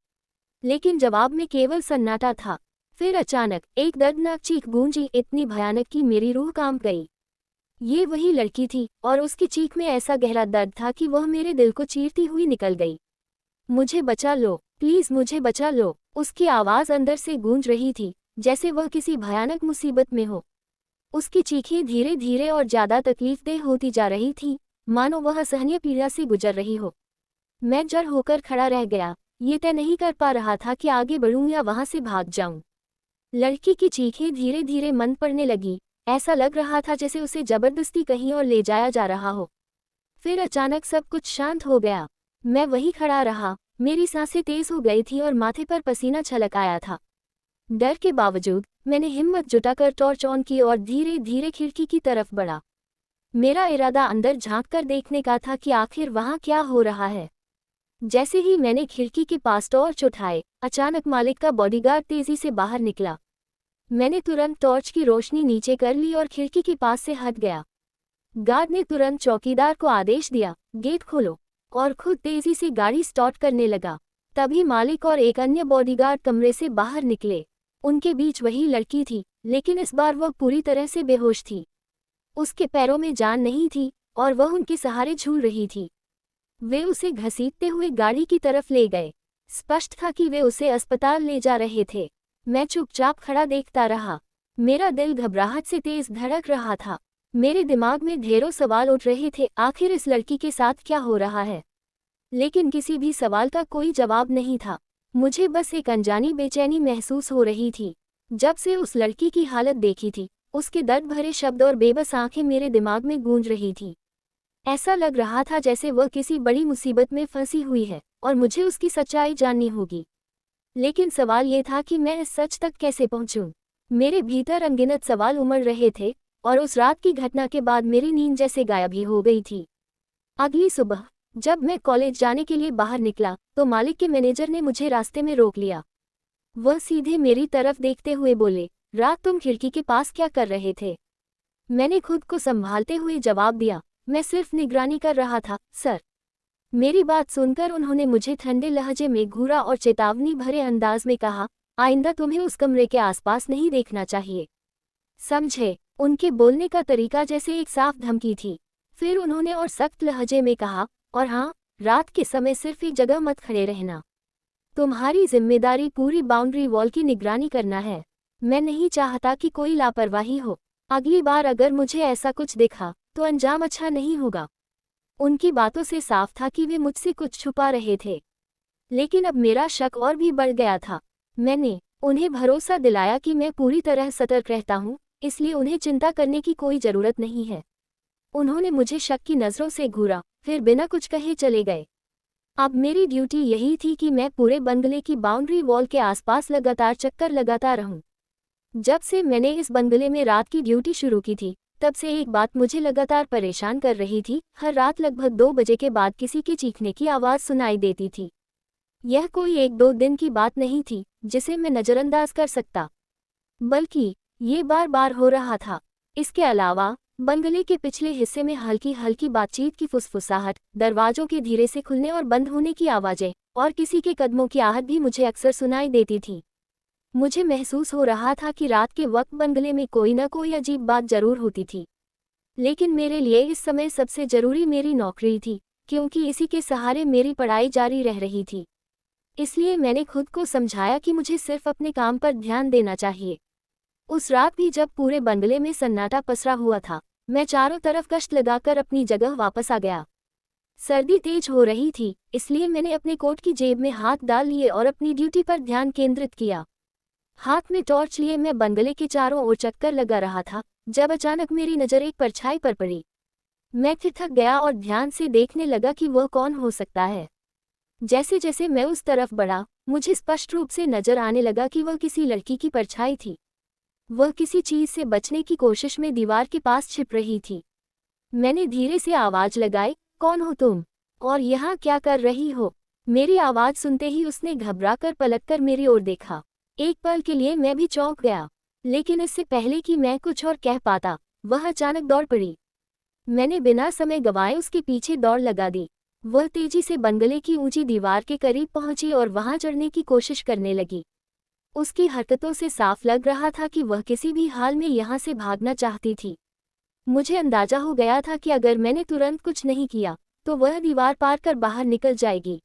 लेकिन जवाब में केवल सन्नाटा था। फिर अचानक एक दर्दनाक चीख गूंजी, इतनी भयानक कि मेरी रूह कांप गई। ये वही लड़की थी और उसकी चीख में ऐसा गहरा दर्द था कि वह मेरे दिल को चीरती हुई निकल गई। मुझे बचा लो, प्लीज मुझे बचा लो। उसकी आवाज अंदर से गूंज रही थी, जैसे वह किसी भयानक मुसीबत में हो। उसकी चीखें धीरे धीरे और ज्यादा तकलीफदेह होती जा रही थीं, मानो वह असहनीय पीड़ा से गुजर रही हो। मैं जड़ होकर खड़ा रह गया, ये तय नहीं कर पा रहा था कि आगे बढ़ूं या वहां से भाग जाऊं। लड़की की चीखें धीरे धीरे मंद पड़ने लगी, ऐसा लग रहा था जैसे उसे जबरदस्ती कहीं और ले जाया जा रहा हो। फिर अचानक सब कुछ शांत हो गया। मैं वहीं खड़ा रहा, मेरी सांसें तेज हो गई थी और माथे पर पसीना छलक आया था। डर के बावजूद मैंने हिम्मत जुटाकर टॉर्च ऑन की और धीरे धीरे खिड़की की तरफ बढ़ा। मेरा इरादा अंदर झांककर देखने का था कि आखिर वहां क्या हो रहा है। जैसे ही मैंने खिड़की के पास टॉर्च उठाए, अचानक मालिक का बॉडीगार्ड तेजी से बाहर निकला। मैंने तुरंत टॉर्च की रोशनी नीचे कर ली और खिड़की के पास से हट गया। गार्ड ने तुरंत चौकीदार को आदेश दिया, गेट खोलो, और खुद तेजी से गाड़ी स्टार्ट करने लगा। तभी मालिक और एक अन्य बॉडीगार्ड कमरे से बाहर निकले। उनके बीच वही लड़की थी, लेकिन इस बार वह पूरी तरह से बेहोश थी। उसके पैरों में जान नहीं थी और वह उनके सहारे झूल रही थी। वे उसे घसीटते हुए गाड़ी की तरफ ले गए। स्पष्ट था कि वे उसे अस्पताल ले जा रहे थे। मैं चुपचाप खड़ा देखता रहा। मेरा दिल घबराहट से तेज धड़क रहा था। मेरे दिमाग में ढेरों सवाल उठ रहे थे, आखिर इस लड़की के साथ क्या हो रहा है। लेकिन किसी भी सवाल का कोई जवाब नहीं था। मुझे बस एक अनजानी बेचैनी महसूस हो रही थी। जब से उस लड़की की हालत देखी थी, उसके दर्द भरे शब्द और बेबस आंखें मेरे दिमाग में गूंज रही थी। ऐसा लग रहा था जैसे वह किसी बड़ी मुसीबत में फंसी हुई है और मुझे उसकी सच्चाई जाननी होगी। लेकिन सवाल ये था कि मैं इस सच तक कैसे पहुंचूं। मेरे भीतर अनगिनत सवाल उमड़ रहे थे और उस रात की घटना के बाद मेरी नींद जैसे गायब ही हो गई थी। अगली सुबह जब मैं कॉलेज जाने के लिए बाहर निकला तो मालिक के मैनेजर ने मुझे रास्ते में रोक लिया। वह सीधे मेरी तरफ देखते हुए बोले, रात तुम खिड़की के पास क्या कर रहे थे? मैंने खुद को संभालते हुए जवाब दिया, मैं सिर्फ निगरानी कर रहा था, सर। मेरी बात सुनकर उन्होंने मुझे ठंडे लहजे में घूरा और चेतावनी भरे अंदाज में कहा, आइंदा तुम्हें उस कमरे के आसपास नहीं देखना चाहिए, समझे? उनके बोलने का तरीका जैसे एक साफ धमकी थी। फिर उन्होंने और सख्त लहजे में कहा, और हाँ, रात के समय सिर्फ एक जगह मत खड़े रहना। तुम्हारी जिम्मेदारी पूरी बाउंड्री वॉल की निगरानी करना है। मैं नहीं चाहता कि कोई लापरवाही हो। अगली बार अगर मुझे ऐसा कुछ देखा तो अंजाम अच्छा नहीं होगा। उनकी बातों से साफ था कि वे मुझसे कुछ छुपा रहे थे। लेकिन अब मेरा शक और भी बढ़ गया था। मैंने उन्हें भरोसा दिलाया कि मैं पूरी तरह सतर्क रहता हूँ, इसलिए उन्हें चिंता करने की कोई जरूरत नहीं है। उन्होंने मुझे शक की नज़रों से घूरा, फिर बिना कुछ कहे चले गए। अब मेरी ड्यूटी यही थी कि मैं पूरे बंगले की बाउंड्री वॉल के आसपास लगातार चक्कर लगाता रहूं। जब से मैंने इस बंगले में रात की ड्यूटी शुरू की थी, तब से एक बात मुझे लगातार परेशान कर रही थी। हर रात लगभग 2 बजे के बाद किसी के चीखने की आवाज़ सुनाई देती थी। यह कोई 1-2 दिन की बात नहीं थी जिसे मैं नज़रअंदाज कर सकता, बल्कि ये बार बार हो रहा था। इसके अलावा बंगले के पिछले हिस्से में हल्की हल्की बातचीत की फुसफुसाहट, दरवाजों के धीरे से खुलने और बंद होने की आवाज़ें और किसी के कदमों की आहट भी मुझे अक्सर सुनाई देती थी। मुझे महसूस हो रहा था कि रात के वक्त बंगले में कोई न कोई अजीब बात जरूर होती थी। लेकिन मेरे लिए इस समय सबसे जरूरी मेरी नौकरी थी, क्योंकि इसी के सहारे मेरी पढ़ाई जारी रह रही थी। इसलिए मैंने खुद को समझाया कि मुझे सिर्फ अपने काम पर ध्यान देना चाहिए। उस रात भी जब पूरे बंगले में सन्नाटा पसरा हुआ था, मैं चारों तरफ गश्त लगाकर अपनी जगह वापस आ गया। सर्दी तेज हो रही थी, इसलिए मैंने अपने कोट की जेब में हाथ डाल लिए और अपनी ड्यूटी पर ध्यान केंद्रित किया। हाथ में टॉर्च लिए मैं बंगले के चारों ओर चक्कर लगा रहा था, जब अचानक मेरी नज़र एक परछाई पर पड़ी। मैं ठिठक गया और ध्यान से देखने लगा कि वह कौन हो सकता है। जैसे जैसे मैं उस तरफ बढ़ा, मुझे स्पष्ट रूप से नजर आने लगा कि वह किसी लड़की की परछाई थी। वह किसी चीज से बचने की कोशिश में दीवार के पास छिप रही थी। मैंने धीरे से आवाज लगाई, कौन हो तुम? और यहाँ क्या कर रही हो? मेरी आवाज सुनते ही उसने घबराकर पलटकर मेरी ओर देखा। एक पल के लिए मैं भी चौंक गया, लेकिन इससे पहले कि मैं कुछ और कह पाता, वह अचानक दौड़ पड़ी। मैंने बिना समय गंवाए उसके पीछे दौड़ लगा दी। वह तेजी से बंगले की ऊंची दीवार के करीब पहुंची और वहां चढ़ने की कोशिश करने लगी। उसकी हरकतों से साफ लग रहा था कि वह किसी भी हाल में यहाँ से भागना चाहती थी। मुझे अंदाजा हो गया था कि अगर मैंने तुरंत कुछ नहीं किया तो वह दीवार पार कर बाहर निकल जाएगी।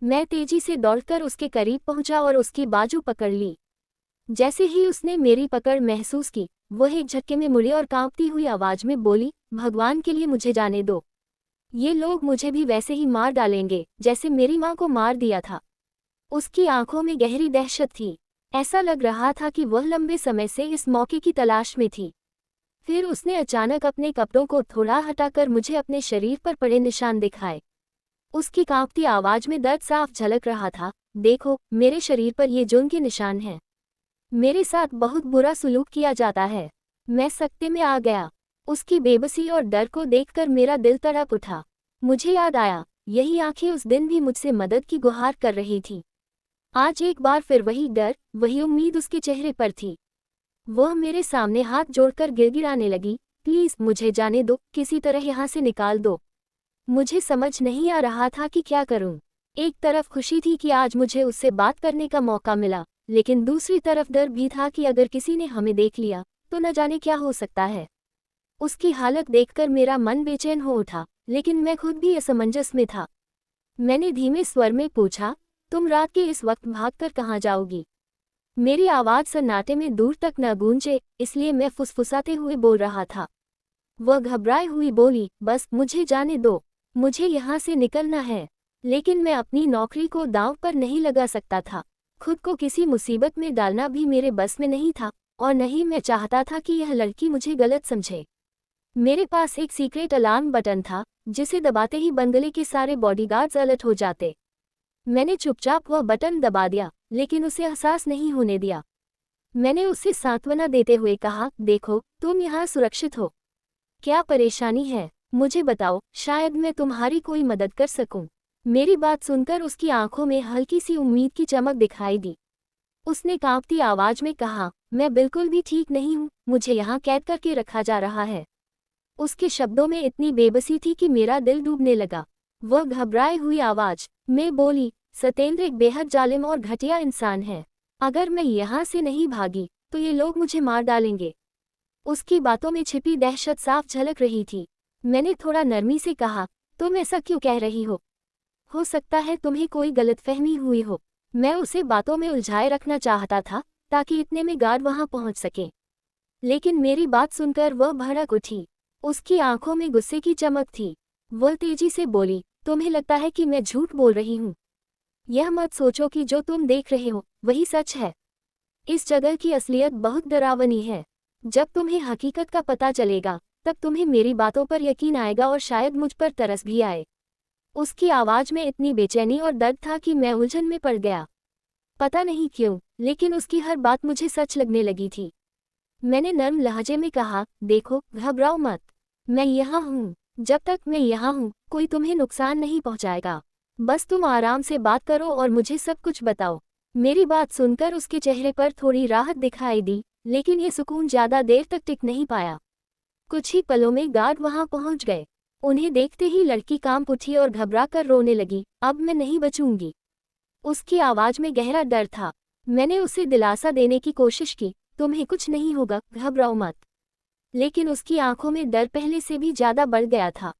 मैं तेजी से दौड़कर उसके करीब पहुंचा और उसकी बाजू पकड़ ली। जैसे ही उसने मेरी पकड़ महसूस की, वह एक झटके में मुड़ी और कांपती हुई आवाज में बोली, भगवान के लिए मुझे जाने दो। ये लोग मुझे भी वैसे ही मार डालेंगे जैसे मेरी माँ को मार दिया था। उसकी आंखों में गहरी दहशत थी। ऐसा लग रहा था कि वह लंबे समय से इस मौके की तलाश में थी। फिर उसने अचानक अपने कपड़ों को थोड़ा हटाकर मुझे अपने शरीर पर पड़े निशान दिखाए। उसकी कांपती आवाज में दर्द साफ झलक रहा था। देखो, मेरे शरीर पर ये जून के निशान हैं। मेरे साथ बहुत बुरा सुलूक किया जाता है। मैं सकते में आ गया। उसकी बेबसी और डर को देखकर मेरा दिल तड़प उठा। मुझे याद आया, यही आंखें उस दिन भी मुझसे मदद की गुहार कर रही थी। आज एक बार फिर वही डर, वही उम्मीद उसके चेहरे पर थी। वह मेरे सामने हाथ जोड़कर गिड़गिड़ाने लगी, प्लीज मुझे जाने दो, किसी तरह यहाँ से निकाल दो। मुझे समझ नहीं आ रहा था कि क्या करूं। एक तरफ खुशी थी कि आज मुझे उससे बात करने का मौका मिला, लेकिन दूसरी तरफ डर भी था कि अगर किसी ने हमें देख लिया तो न जाने क्या हो सकता है। उसकी हालत देखकर मेरा मन बेचैन हो उठा, लेकिन मैं खुद भी असमंजस में था। मैंने धीमे स्वर में पूछा, तुम रात के इस वक्त भागकर कहाँ जाओगी? मेरी आवाज़ सन्नाटे में दूर तक न गूंजे, इसलिए मैं फुसफुसाते हुए बोल रहा था। वह घबराई हुई बोली, बस मुझे जाने दो, मुझे यहाँ से निकलना है। लेकिन मैं अपनी नौकरी को दांव पर नहीं लगा सकता था। खुद को किसी मुसीबत में डालना भी मेरे बस में नहीं था, और नहीं मैं चाहता था कि यह लड़की मुझे गलत समझे। मेरे पास एक सीक्रेट अलार्म बटन था, जिसे दबाते ही बंगले के सारे बॉडीगार्ड्स अलर्ट हो जाते। मैंने चुपचाप वह बटन दबा दिया, लेकिन उसे एहसास नहीं होने दिया। मैंने उसे सांत्वना देते हुए कहा, देखो तुम यहाँ सुरक्षित हो। क्या परेशानी है, मुझे बताओ, शायद मैं तुम्हारी कोई मदद कर सकूं। मेरी बात सुनकर उसकी आंखों में हल्की सी उम्मीद की चमक दिखाई दी। उसने कांपती आवाज में कहा, मैं बिल्कुल भी ठीक नहीं हूँ, मुझे यहाँ कैद करके रखा जा रहा है। उसके शब्दों में इतनी बेबसी थी कि मेरा दिल डूबने लगा। वह घबराई हुई आवाज में बोली, सतेंद्र एक बेहद जालिम और घटिया इंसान है। अगर मैं यहाँ से नहीं भागी तो ये लोग मुझे मार डालेंगे। उसकी बातों में छिपी दहशत साफ झलक रही थी। मैंने थोड़ा नरमी से कहा, तुम ऐसा क्यों कह रही हो सकता है तुम्हें कोई गलतफहमी हुई हो। मैं उसे बातों में उलझाए रखना चाहता था, ताकि इतने में गार्ड वहां पहुंच सके। लेकिन मेरी बात सुनकर वह भड़क उठी। उसकी आंखों में गुस्से की चमक थी। वह तेजी से बोली, तुम्हें लगता है कि मैं झूठ बोल रही हूँ? यह मत सोचो कि जो तुम देख रहे हो वही सच है। इस जगह की असलियत बहुत डरावनी है। जब तुम्हें हकीकत का पता चलेगा, तब तुम्हें मेरी बातों पर यकीन आएगा और शायद मुझ पर तरस भी आए। उसकी आवाज में इतनी बेचैनी और दर्द था कि मैं उलझन में पड़ गया। पता नहीं क्यों, लेकिन उसकी हर बात मुझे सच लगने लगी थी। मैंने नर्म लहजे में कहा, देखो घबराओ मत, मैं यहाँ हूँ। जब तक मैं यहाँ हूँ कोई तुम्हें नुकसान नहीं पहुँचाएगा। बस तुम आराम से बात करो और मुझे सब कुछ बताओ। मेरी बात सुनकर उसके चेहरे पर थोड़ी राहत दिखाई दी, लेकिन ये सुकून ज्यादा देर तक टिक नहीं पाया। कुछ ही पलों में गार्ड वहां पहुंच गए। उन्हें देखते ही लड़की कांप उठी और घबरा कर रोने लगी, अब मैं नहीं बचूंगी। उसकी आवाज में गहरा डर था। मैंने उसे दिलासा देने की कोशिश की, तुम्हें कुछ नहीं होगा, घबराओ मत। लेकिन उसकी आंखों में डर पहले से भी ज्यादा बढ़ गया था।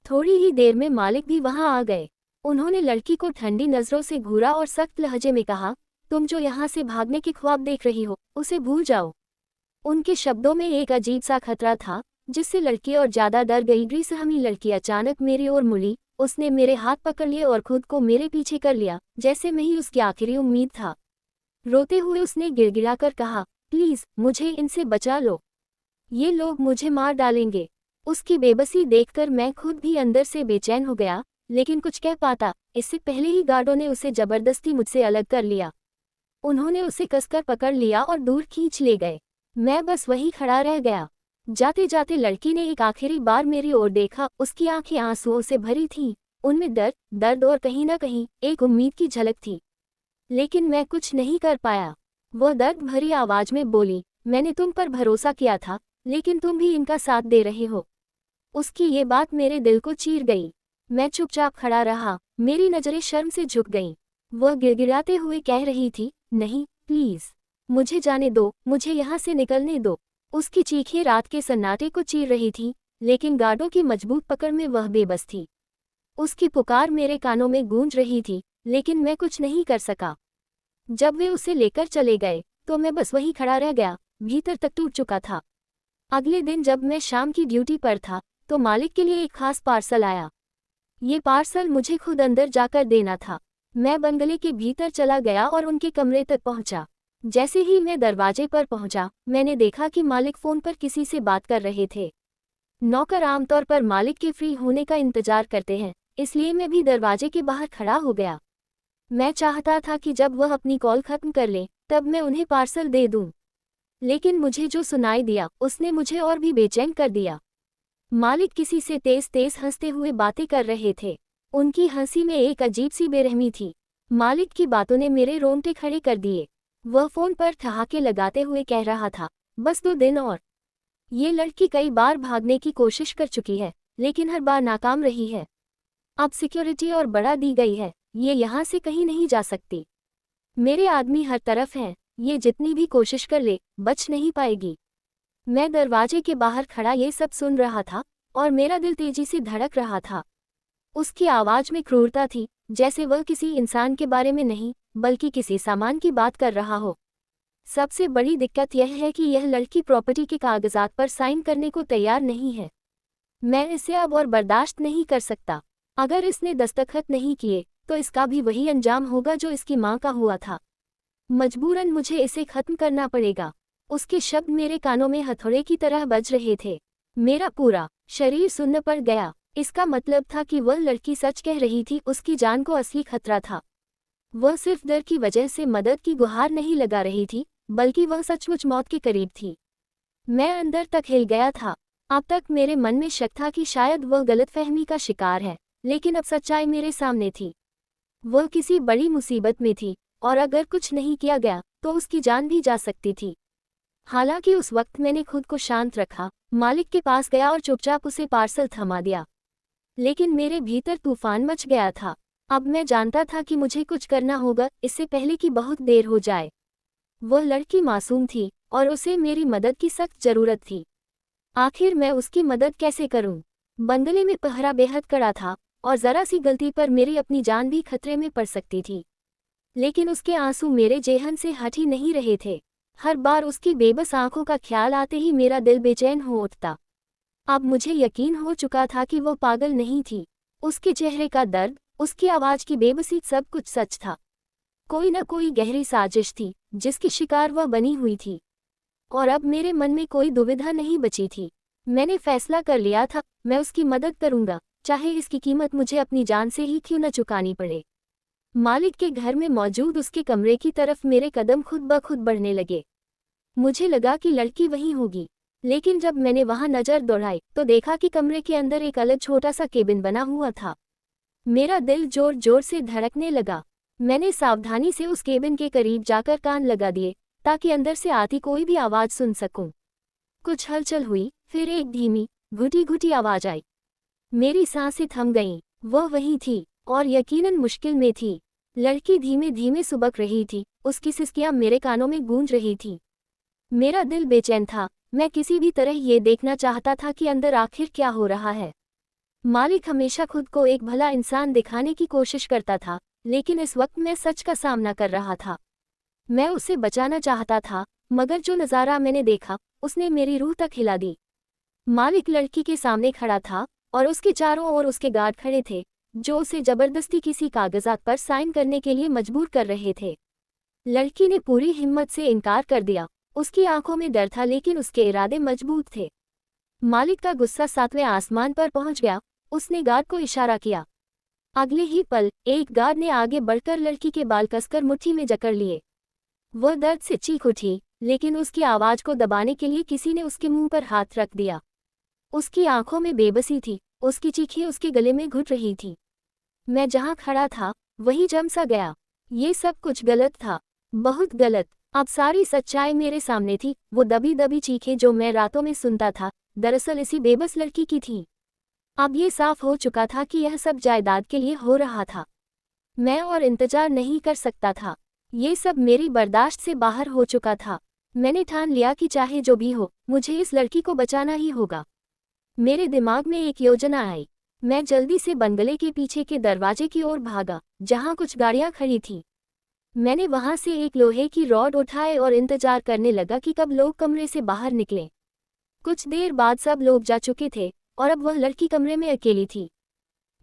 थोड़ी ही देर में मालिक भी वहां आ गए। उन्होंने लड़की को ठंडी नजरों से घूरा और सख्त लहजे में कहा, तुम जो यहाँ से भागने के ख्वाब देख रही हो उसे भूल जाओ। उनके शब्दों में एक अजीब सा खतरा था, जिससे लड़की और ज्यादा डर गई। ग्रीसहमी लड़की अचानक मेरी ओर मुड़ी। उसने मेरे हाथ पकड़ लिए और खुद को मेरे पीछे कर लिया, जैसे मैं ही उसकी आखिरी उम्मीद था। रोते हुए उसने गिड़गिड़ाकर कहा, प्लीज मुझे इनसे बचा लो, ये लोग मुझे मार डालेंगे। उसकी बेबसी देखकर मैं खुद भी अंदर से बेचैन हो गया, लेकिन कुछ कह पाता इससे पहले ही गार्डों ने उसे जबरदस्ती मुझसे अलग कर लिया। उन्होंने उसे कसकर पकड़ लिया और दूर खींच ले गए। मैं बस वहीं खड़ा रह गया। जाते जाते लड़की ने एक आखिरी बार मेरी ओर देखा। उसकी आंखें आंसुओं से भरी थीं, उनमें दर्द और कहीं ना कहीं एक उम्मीद की झलक थी। लेकिन मैं कुछ नहीं कर पाया। वह दर्द भरी आवाज में बोली, मैंने तुम पर भरोसा किया था, लेकिन तुम भी इनका साथ दे रहे हो। उसकी ये बात मेरे दिल को चीर गई। मैं चुपचाप खड़ा रहा, मेरी नजरें शर्म से झुक गईं। वह गिड़गिड़ाते हुए कह रही थी, नहीं प्लीज मुझे जाने दो, मुझे यहाँ से निकलने दो। उसकी चीखें रात के सन्नाटे को चीर रही थीं, लेकिन गार्डों की मजबूत पकड़ में वह बेबस थी। उसकी पुकार मेरे कानों में गूंज रही थी, लेकिन मैं कुछ नहीं कर सका। जब वे उसे लेकर चले गए तो मैं बस वहीं खड़ा रह गया, भीतर तक टूट चुका था। अगले दिन जब मैं शाम की ड्यूटी पर था तो मालिक के लिए एक खास पार्सल आया। ये पार्सल मुझे खुद अंदर जाकर देना था। मैं बंगले के भीतर चला गया और उनके कमरे तक पहुंचा। जैसे ही मैं दरवाजे पर पहुंचा, मैंने देखा कि मालिक फोन पर किसी से बात कर रहे थे। नौकर आमतौर पर मालिक के फ्री होने का इंतजार करते हैं, इसलिए मैं भी दरवाजे के बाहर खड़ा हो गया। मैं चाहता था कि जब वह अपनी कॉल खत्म कर ले तब मैं उन्हें पार्सल दे दूं। लेकिन मुझे जो सुनाई दिया उसने मुझे और भी बेचैन कर दिया। मालिक किसी से तेज तेज हंसते हुए बातें कर रहे थे। उनकी हंसी में एक अजीब सी बेरहमी थी। मालिक की बातों ने मेरे रोंगटे खड़े कर दिए। वह फोन पर ठहाके लगाते हुए कह रहा था, बस 2 दिन और। ये लड़की कई बार भागने की कोशिश कर चुकी है, लेकिन हर बार नाकाम रही है। अब सिक्योरिटी और बढ़ा दी गई है, ये यहाँ से कहीं नहीं जा सकती। मेरे आदमी हर तरफ हैं, ये जितनी भी कोशिश कर ले, बच नहीं पाएगी। मैं दरवाजे के बाहर खड़ा ये सब सुन रहा था और मेरा दिल तेजी से धड़क रहा था। उसकी आवाज में क्रूरता थी, जैसे वह किसी इंसान के बारे में नहीं, बल्कि किसी सामान की बात कर रहा हो। सबसे बड़ी दिक्कत यह है कि यह लड़की प्रॉपर्टी के कागजात पर साइन करने को तैयार नहीं है। मैं इसे अब और बर्दाश्त नहीं कर सकता। अगर इसने दस्तखत नहीं किए तो इसका भी वही अंजाम होगा जो इसकी मां का हुआ था। मजबूरन मुझे इसे खत्म करना पड़ेगा। उसके शब्द मेरे कानों में हथौड़े की तरह बज रहे थे। मेरा पूरा शरीर सुन्न पड़ गया। इसका मतलब था कि वह लड़की सच कह रही थी, उसकी जान को असली खतरा था। वह सिर्फ डर की वजह से मदद की गुहार नहीं लगा रही थी, बल्कि वह सचमुच मौत के करीब थी। मैं अंदर तक हिल गया था। अब तक मेरे मन में शक था कि शायद वह गलतफहमी का शिकार है, लेकिन अब सच्चाई मेरे सामने थी। वह किसी बड़ी मुसीबत में थी, और अगर कुछ नहीं किया गया तो उसकी जान भी जा सकती थी। हालांकि उस वक्त मैंने खुद को शांत रखा, मालिक के पास गया और चुपचाप उसे पार्सल थमा दिया। लेकिन मेरे भीतर तूफान मच गया था। अब मैं जानता था कि मुझे कुछ करना होगा, इससे पहले कि बहुत देर हो जाए। वह लड़की मासूम थी और उसे मेरी मदद की सख्त जरूरत थी। आखिर मैं उसकी मदद कैसे करूं? बंगले में पहरा बेहद कड़ा था और जरा सी गलती पर मेरी अपनी जान भी खतरे में पड़ सकती थी। लेकिन उसके आंसू मेरे जेहन से हट ही नहीं रहे थे। हर बार उसकी बेबस आंखों का ख्याल आते ही मेरा दिल बेचैन हो उठता। अब मुझे यकीन हो चुका था कि वह पागल नहीं थी। उसके चेहरे का दर्द, उसकी आवाज की बेबसी, सब कुछ सच था। कोई न कोई गहरी साजिश थी जिसकी शिकार वह बनी हुई थी। और अब मेरे मन में कोई दुविधा नहीं बची थी। मैंने फैसला कर लिया था, मैं उसकी मदद करूंगा, चाहे इसकी कीमत मुझे अपनी जान से ही क्यों न चुकानी पड़े। मालिक के घर में मौजूद उसके कमरे की तरफ मेरे कदम खुद ब खुद बढ़ने लगे। मुझे लगा कि लड़की वहीं होगी, लेकिन जब मैंने वहां नजर दौड़ाई तो देखा कि कमरे के अंदर एक अलग छोटा सा केबिन बना हुआ था। मेरा दिल जोर जोर से धड़कने लगा। मैंने सावधानी से उस केबिन के करीब जाकर कान लगा दिए, ताकि अंदर से आती कोई भी आवाज सुन सकूं। कुछ हलचल हुई, फिर एक धीमी घुटी घुटी आवाज आई। मेरी सांसें थम गईं। वह वहीं थी, और यकीनन मुश्किल में थी। लड़की धीमे धीमे सुबक रही थी, उसकी सिसकियां मेरे कानों में गूंज रही थी। मेरा दिल बेचैन था। मैं किसी भी तरह ये देखना चाहता था कि अंदर आखिर क्या हो रहा है। मालिक हमेशा खुद को एक भला इंसान दिखाने की कोशिश करता था, लेकिन इस वक्त मैं सच का सामना कर रहा था। मैं उसे बचाना चाहता था, मगर जो नज़ारा मैंने देखा उसने मेरी रूह तक हिला दी। मालिक लड़की के सामने खड़ा था और उसके चारों ओर उसके गार्ड खड़े थे, जो उसे जबरदस्ती किसी कागजात पर साइन करने के लिए मजबूर कर रहे थे। लड़की ने पूरी हिम्मत से इनकार कर दिया। उसकी आंखों में डर था, लेकिन उसके इरादे मजबूत थे। मालिक का गुस्सा 7वें आसमान पर पहुंच गया। उसने गार्ड को इशारा किया। अगले ही पल एक गार्ड ने आगे बढ़कर लड़की के बाल कसकर मुट्ठी में जकड़ लिए। वह दर्द से चीख उठी, लेकिन उसकी आवाज को दबाने के लिए किसी ने उसके मुंह पर हाथ रख दिया। उसकी आंखों में बेबसी थी, उसकी चीखें उसके गले में घुट रही थी। मैं जहां खड़ा था वहीं जम सा गया। ये सब कुछ गलत था, बहुत गलत। अब सारी सच्चाई मेरे सामने थी। वो दबी दबी चीखें जो मैं रातों में सुनता था, दरअसल इसी बेबस लड़की की थी। अब ये साफ हो चुका था कि यह सब जायदाद के लिए हो रहा था। मैं और इंतजार नहीं कर सकता था। ये सब मेरी बर्दाश्त से बाहर हो चुका था। मैंने ठान लिया कि चाहे जो भी हो, मुझे इस लड़की को बचाना ही होगा। मेरे दिमाग में एक योजना आई। मैं जल्दी से बंगले के पीछे के दरवाजे की ओर भागा, जहां कुछ गाड़ियां खड़ी थीं। मैंने वहां से एक लोहे की रॉड उठाए और इंतजार करने लगा कि कब लोग कमरे से बाहर निकलें। कुछ देर बाद सब लोग जा चुके थे और अब वह लड़की कमरे में अकेली थी।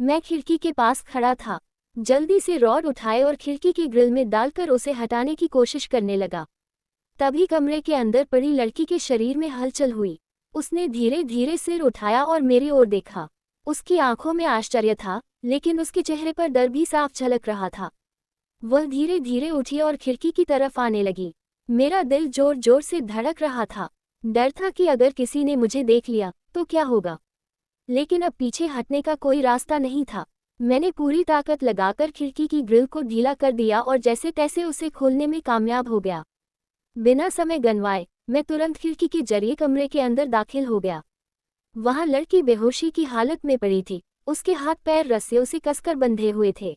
मैं खिड़की के पास खड़ा था। जल्दी से रॉड उठाए और खिड़की की ग्रिल में डालकर उसे हटाने की कोशिश करने लगा। तभी कमरे के अंदर पड़ी लड़की के शरीर में हलचल हुई। उसने धीरे धीरे सिर उठाया और मेरी ओर देखा। उसकी आंखों में आश्चर्य था, लेकिन उसके चेहरे पर डर भी साफ झलक रहा था। वह धीरे धीरे उठी और खिड़की की तरफ आने लगी। मेरा दिल जोर जोर से धड़क रहा था। डर था कि अगर किसी ने मुझे देख लिया तो क्या होगा। लेकिन अब पीछे हटने का कोई रास्ता नहीं था। मैंने पूरी ताकत लगाकर खिड़की की ग्रिल को ढीला कर दिया और जैसे तैसे उसे खोलने में कामयाब हो गया। बिना समय गंवाए मैं तुरंत खिड़की के जरिए कमरे के अंदर दाखिल हो गया। वहां लड़की बेहोशी की हालत में पड़ी थी। उसके हाथ पैर रस्सियों से कसकर बंधे हुए थे।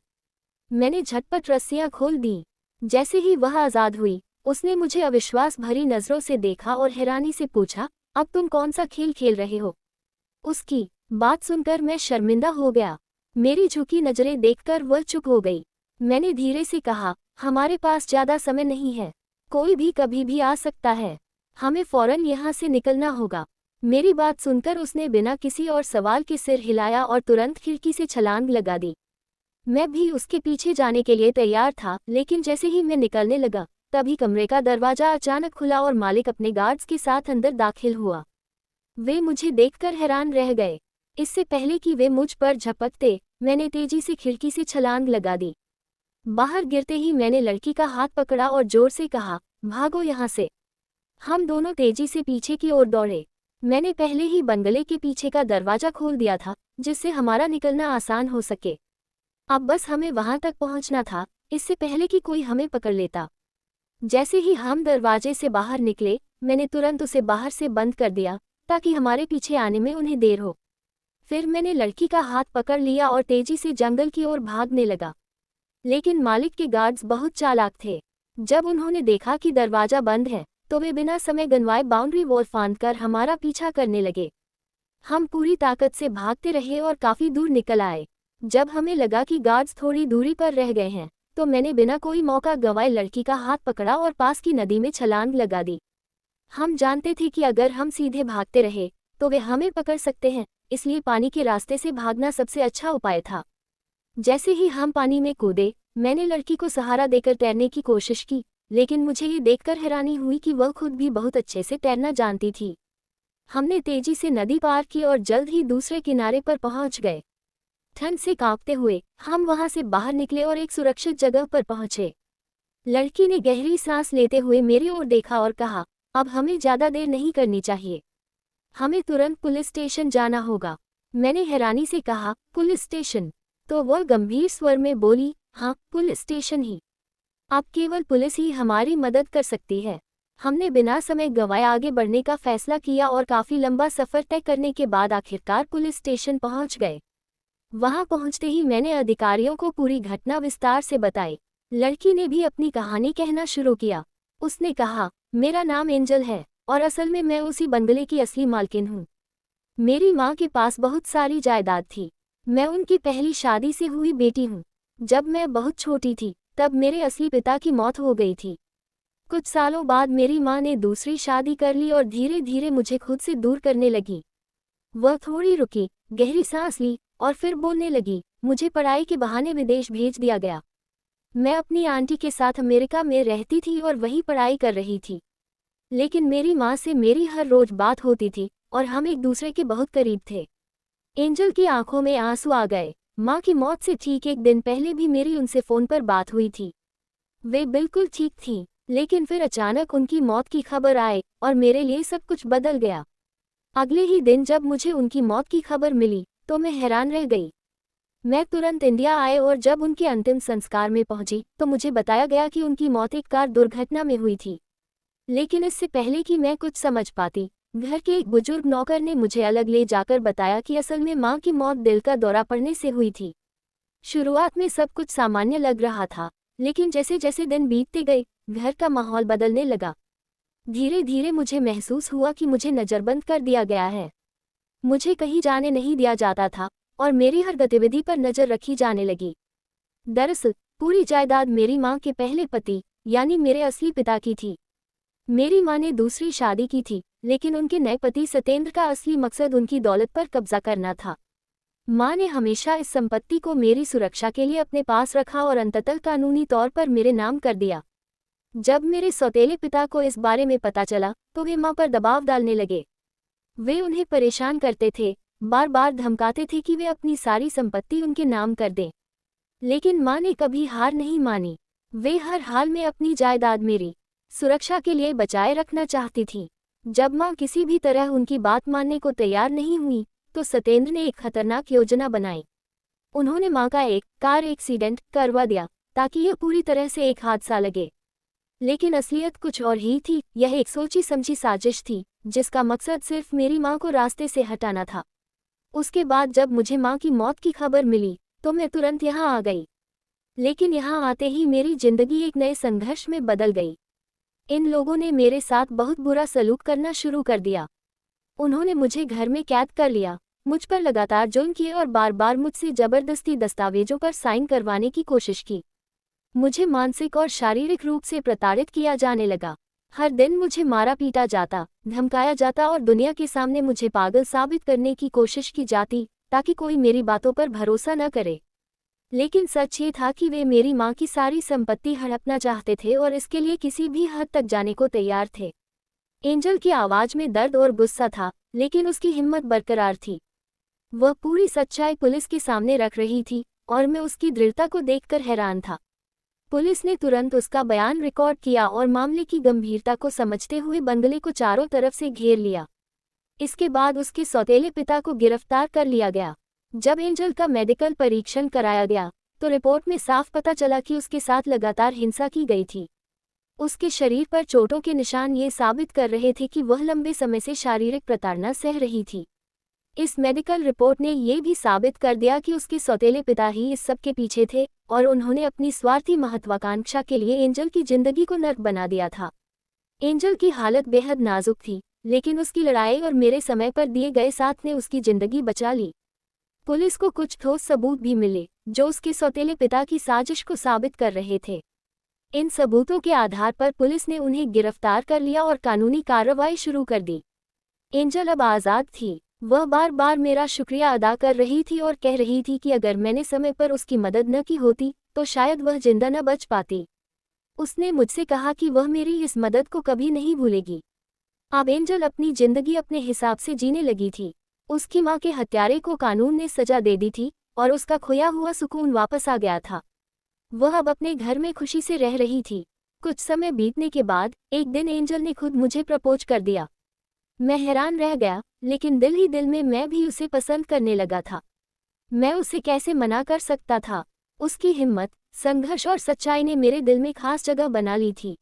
मैंने झटपट रस्सियां खोल दी। जैसे ही वह आजाद हुई, उसने मुझे अविश्वास भरी नजरों से देखा और हैरानी से पूछा, अब तुम कौन सा खेल खेल रहे हो? उसकी बात सुनकर मैं शर्मिंदा हो गया। मेरी झुकी नजरें देखकर वह चुप हो गई। मैंने धीरे से कहा, हमारे पास ज्यादा समय नहीं है। कोई भी कभी भी आ सकता है। हमें फौरन यहाँ से निकलना होगा। मेरी बात सुनकर उसने बिना किसी और सवाल के सिर हिलाया और तुरंत खिड़की से छलांग लगा दी। मैं भी उसके पीछे जाने के लिए तैयार था, लेकिन जैसे ही मैं निकलने लगा, तभी कमरे का दरवाजा अचानक खुला और मालिक अपने गार्ड्स के साथ अंदर दाखिल हुआ। वे मुझे देखकर हैरान रह गए। इससे पहले कि वे मुझ पर झपटते, मैंने तेजी से खिड़की से छलांग लगा दी। बाहर गिरते ही मैंने लड़की का हाथ पकड़ा और जोर से कहा, भागो यहाँ से। हम दोनों तेजी से पीछे की ओर दौड़े। मैंने पहले ही बंगले के पीछे का दरवाजा खोल दिया था, जिससे हमारा निकलना आसान हो सके। अब बस हमें वहां तक पहुंचना था, इससे पहले कि कोई हमें पकड़ लेता। जैसे ही हम दरवाजे से बाहर निकले, मैंने तुरंत उसे बाहर से बंद कर दिया, ताकि हमारे पीछे आने में उन्हें देर हो। फिर मैंने लड़की का हाथ पकड़ लिया और तेजी से जंगल की ओर भागने लगा। लेकिन मालिक के गार्ड्स बहुत चालाक थे। जब उन्होंने देखा कि दरवाजा बंद है, तो वे बिना समय गंवाए बाउंड्री वॉल फांदकर हमारा पीछा करने लगे। हम पूरी ताकत से भागते रहे और काफी दूर निकल आए। जब हमें लगा कि गार्ड्स थोड़ी दूरी पर रह गए हैं, तो मैंने बिना कोई मौका गंवाए लड़की का हाथ पकड़ा और पास की नदी में छलांग लगा दी। हम जानते थे कि अगर हम सीधे भागते रहे तो वे हमें पकड़ सकते हैं, इसलिए पानी के रास्ते से भागना सबसे अच्छा उपाय था। जैसे ही हम पानी में कूदे, मैंने लड़की को सहारा देकर तैरने की कोशिश की, लेकिन मुझे ये देखकर हैरानी हुई कि वह खुद भी बहुत अच्छे से तैरना जानती थी। हमने तेजी से नदी पार की और जल्द ही दूसरे किनारे पर पहुंच गए। ठंड से कांपते हुए हम वहां से बाहर निकले और एक सुरक्षित जगह पर पहुंचे। लड़की ने गहरी सांस लेते हुए मेरी ओर देखा और कहा, अब हमें ज्यादा देर नहीं करनी चाहिए। हमें तुरंत पुलिस स्टेशन जाना होगा। मैंने हैरानी से कहा, पुलिस स्टेशन? तो वह गंभीर स्वर में बोली, हाँ, पुलिस स्टेशन ही। अब केवल पुलिस ही हमारी मदद कर सकती है। हमने बिना समय गंवाए आगे बढ़ने का फैसला किया और काफी लंबा सफर तय करने के बाद आखिरकार पुलिस स्टेशन पहुंच गए। वहां पहुंचते ही मैंने अधिकारियों को पूरी घटना विस्तार से बताई। लड़की ने भी अपनी कहानी कहना शुरू किया। उसने कहा, मेरा नाम एंजल है और असल में मैं उसी बंगले की असली मालकिन हूँ। मेरी माँ के पास बहुत सारी जायदाद थी। मैं उनकी पहली शादी से हुई बेटी हूँ। जब मैं बहुत छोटी थी, तब मेरे असली पिता की मौत हो गई थी। कुछ सालों बाद मेरी माँ ने दूसरी शादी कर ली और धीरे धीरे मुझे खुद से दूर करने लगी। वह थोड़ी रुकी, गहरी सांस ली और फिर बोलने लगी, मुझे पढ़ाई के बहाने विदेश भेज दिया गया। मैं अपनी आंटी के साथ अमेरिका में रहती थी और वहीं पढ़ाई कर रही थी। लेकिन मेरी माँ से मेरी हर रोज बात होती थी और हम एक दूसरे के बहुत करीब थे। एंजल की आंखों में आंसू आ गए। माँ की मौत से ठीक एक दिन पहले भी मेरी उनसे फोन पर बात हुई थी। वे बिल्कुल ठीक थीं, लेकिन फिर अचानक उनकी मौत की खबर आए और मेरे लिए सब कुछ बदल गया। अगले ही दिन जब मुझे उनकी मौत की खबर मिली, तो मैं हैरान रह गई। मैं तुरंत इंडिया आए और जब उनके अंतिम संस्कार में पहुंची तो मुझे बताया गया कि उनकी मौत एक कार दुर्घटना में हुई थी। लेकिन इससे पहले कि मैं कुछ समझ पाती, घर के एक बुजुर्ग नौकर ने मुझे अलग ले जाकर बताया कि असल में माँ की मौत दिल का दौरा पड़ने से हुई थी। शुरुआत में सब कुछ सामान्य लग रहा था, लेकिन जैसे जैसे दिन बीतते गए, घर का माहौल बदलने लगा। धीरे धीरे मुझे महसूस हुआ कि मुझे नजरबंद कर दिया गया है। मुझे कहीं जाने नहीं दिया जाता था और मेरी हर गतिविधि पर नजर रखी जाने लगी। दरअसल पूरी जायदाद मेरी माँ के पहले पति यानी मेरे असली पिता की थी। मेरी माँ ने दूसरी शादी की थी, लेकिन उनके नए पति सत्येंद्र का असली मकसद उनकी दौलत पर कब्जा करना था। माँ ने हमेशा इस संपत्ति को मेरी सुरक्षा के लिए अपने पास रखा और अंततः कानूनी तौर पर मेरे नाम कर दिया। जब मेरे सौतेले पिता को इस बारे में पता चला तो वे माँ पर दबाव डालने लगे। वे उन्हें परेशान करते थे, बार बार धमकाते थे कि वे अपनी सारी संपत्ति उनके नाम कर दें। लेकिन माँ ने कभी हार नहीं मानी। वे हर हाल में अपनी जायदाद मेरी सुरक्षा के लिए बचाए रखना चाहती थी। जब माँ किसी भी तरह उनकी बात मानने को तैयार नहीं हुई तो सत्येंद्र ने एक खतरनाक योजना बनाई। उन्होंने माँ का एक कार एक्सीडेंट करवा दिया ताकि यह पूरी तरह से एक हादसा लगे। लेकिन असलियत कुछ और ही थी। यह एक सोची समझी साजिश थी जिसका मकसद सिर्फ मेरी माँ को रास्ते से हटाना था। उसके बाद जब मुझे माँ की मौत की खबर मिली तो मैं तुरंत यहाँ आ गई। लेकिन यहाँ आते ही मेरी जिंदगी एक नए संघर्ष में बदल गई। इन लोगों ने मेरे साथ बहुत बुरा सलूक करना शुरू कर दिया। उन्होंने मुझे घर में कैद कर लिया, मुझ पर लगातार जुल्म किए और बार बार मुझसे जबरदस्ती दस्तावेजों पर साइन करवाने की कोशिश की। मुझे मानसिक और शारीरिक रूप से प्रताड़ित किया जाने लगा। हर दिन मुझे मारा पीटा जाता, धमकाया जाता और दुनिया के सामने मुझे पागल साबित करने की कोशिश की जाती ताकि कोई मेरी बातों पर भरोसा न करे। लेकिन सच ये था कि वे मेरी माँ की सारी संपत्ति हड़पना चाहते थे और इसके लिए किसी भी हद तक जाने को तैयार थे। एंजल की आवाज में दर्द और गुस्सा था, लेकिन उसकी हिम्मत बरकरार थी। वह पूरी सच्चाई पुलिस के सामने रख रही थी और मैं उसकी दृढ़ता को देखकर हैरान था। पुलिस ने तुरंत उसका बयान रिकॉर्ड किया और मामले की गंभीरता को समझते हुए बंगले को चारों तरफ से घेर लिया। इसके बाद उसके सौतेले पिता को गिरफ्तार कर लिया गया। जब एंजल का मेडिकल परीक्षण कराया गया तो रिपोर्ट में साफ पता चला कि उसके साथ लगातार हिंसा की गई थी। उसके शरीर पर चोटों के निशान ये साबित कर रहे थे कि वह लंबे समय से शारीरिक प्रताड़ना सह रही थी। इस मेडिकल रिपोर्ट ने ये भी साबित कर दिया कि उसके सौतेले पिता ही इस सब के पीछे थे और उन्होंने अपनी स्वार्थी महत्वाकांक्षा के लिए एंजल की जिंदगी को नर्क बना दिया था। एंजल की हालत बेहद नाजुक थी, लेकिन उसकी लड़ाई और मेरे समय पर दिए गए साथ ने उसकी जिंदगी बचा ली। पुलिस को कुछ ठोस सबूत भी मिले जो उसके सौतेले पिता की साजिश को साबित कर रहे थे। इन सबूतों के आधार पर पुलिस ने उन्हें गिरफ्तार कर लिया और कानूनी कार्रवाई शुरू कर दी। एंजल अब आज़ाद थी। वह बार बार मेरा शुक्रिया अदा कर रही थी और कह रही थी कि अगर मैंने समय पर उसकी मदद न की होती तो शायद वह जिंदा न बच पाती। उसने मुझसे कहा कि वह मेरी इस मदद को कभी नहीं भूलेगी। अब एंजल अपनी जिंदगी अपने हिसाब से जीने लगी थी। उसकी माँ के हत्यारे को कानून ने सजा दे दी थी और उसका खोया हुआ सुकून वापस आ गया था। वह अब अपने घर में खुशी से रह रही थी। कुछ समय बीतने के बाद एक दिन एंजल ने खुद मुझे प्रपोज कर दिया। मैं हैरान रह गया, लेकिन दिल ही दिल में मैं भी उसे पसंद करने लगा था। मैं उसे कैसे मना कर सकता था। उसकी हिम्मत, संघर्ष और सच्चाई ने मेरे दिल में खास जगह बना ली थी।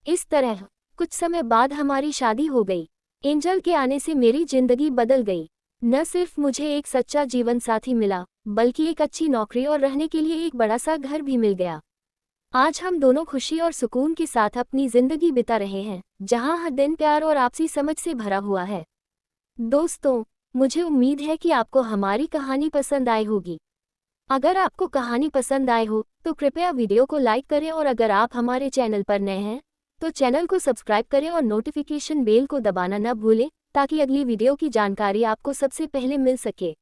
इस तरह कुछ समय बाद हमारी शादी हो गई। एंजल के आने से मेरी जिंदगी बदल गई। न सिर्फ मुझे एक सच्चा जीवन साथी मिला, बल्कि एक अच्छी नौकरी और रहने के लिए एक बड़ा सा घर भी मिल गया। आज हम दोनों खुशी और सुकून के साथ अपनी जिंदगी बिता रहे हैं, जहां हर दिन प्यार और आपसी समझ से भरा हुआ है। दोस्तों, मुझे उम्मीद है कि आपको हमारी कहानी पसंद आई होगी। अगर आपको कहानी पसंद आई हो तो कृपया वीडियो को लाइक करें और अगर आप हमारे चैनल पर नए हैं तो चैनल को सब्सक्राइब करें और नोटिफिकेशन बेल को दबाना न भूलें ताकि अगली वीडियो की जानकारी आपको सबसे पहले मिल सके।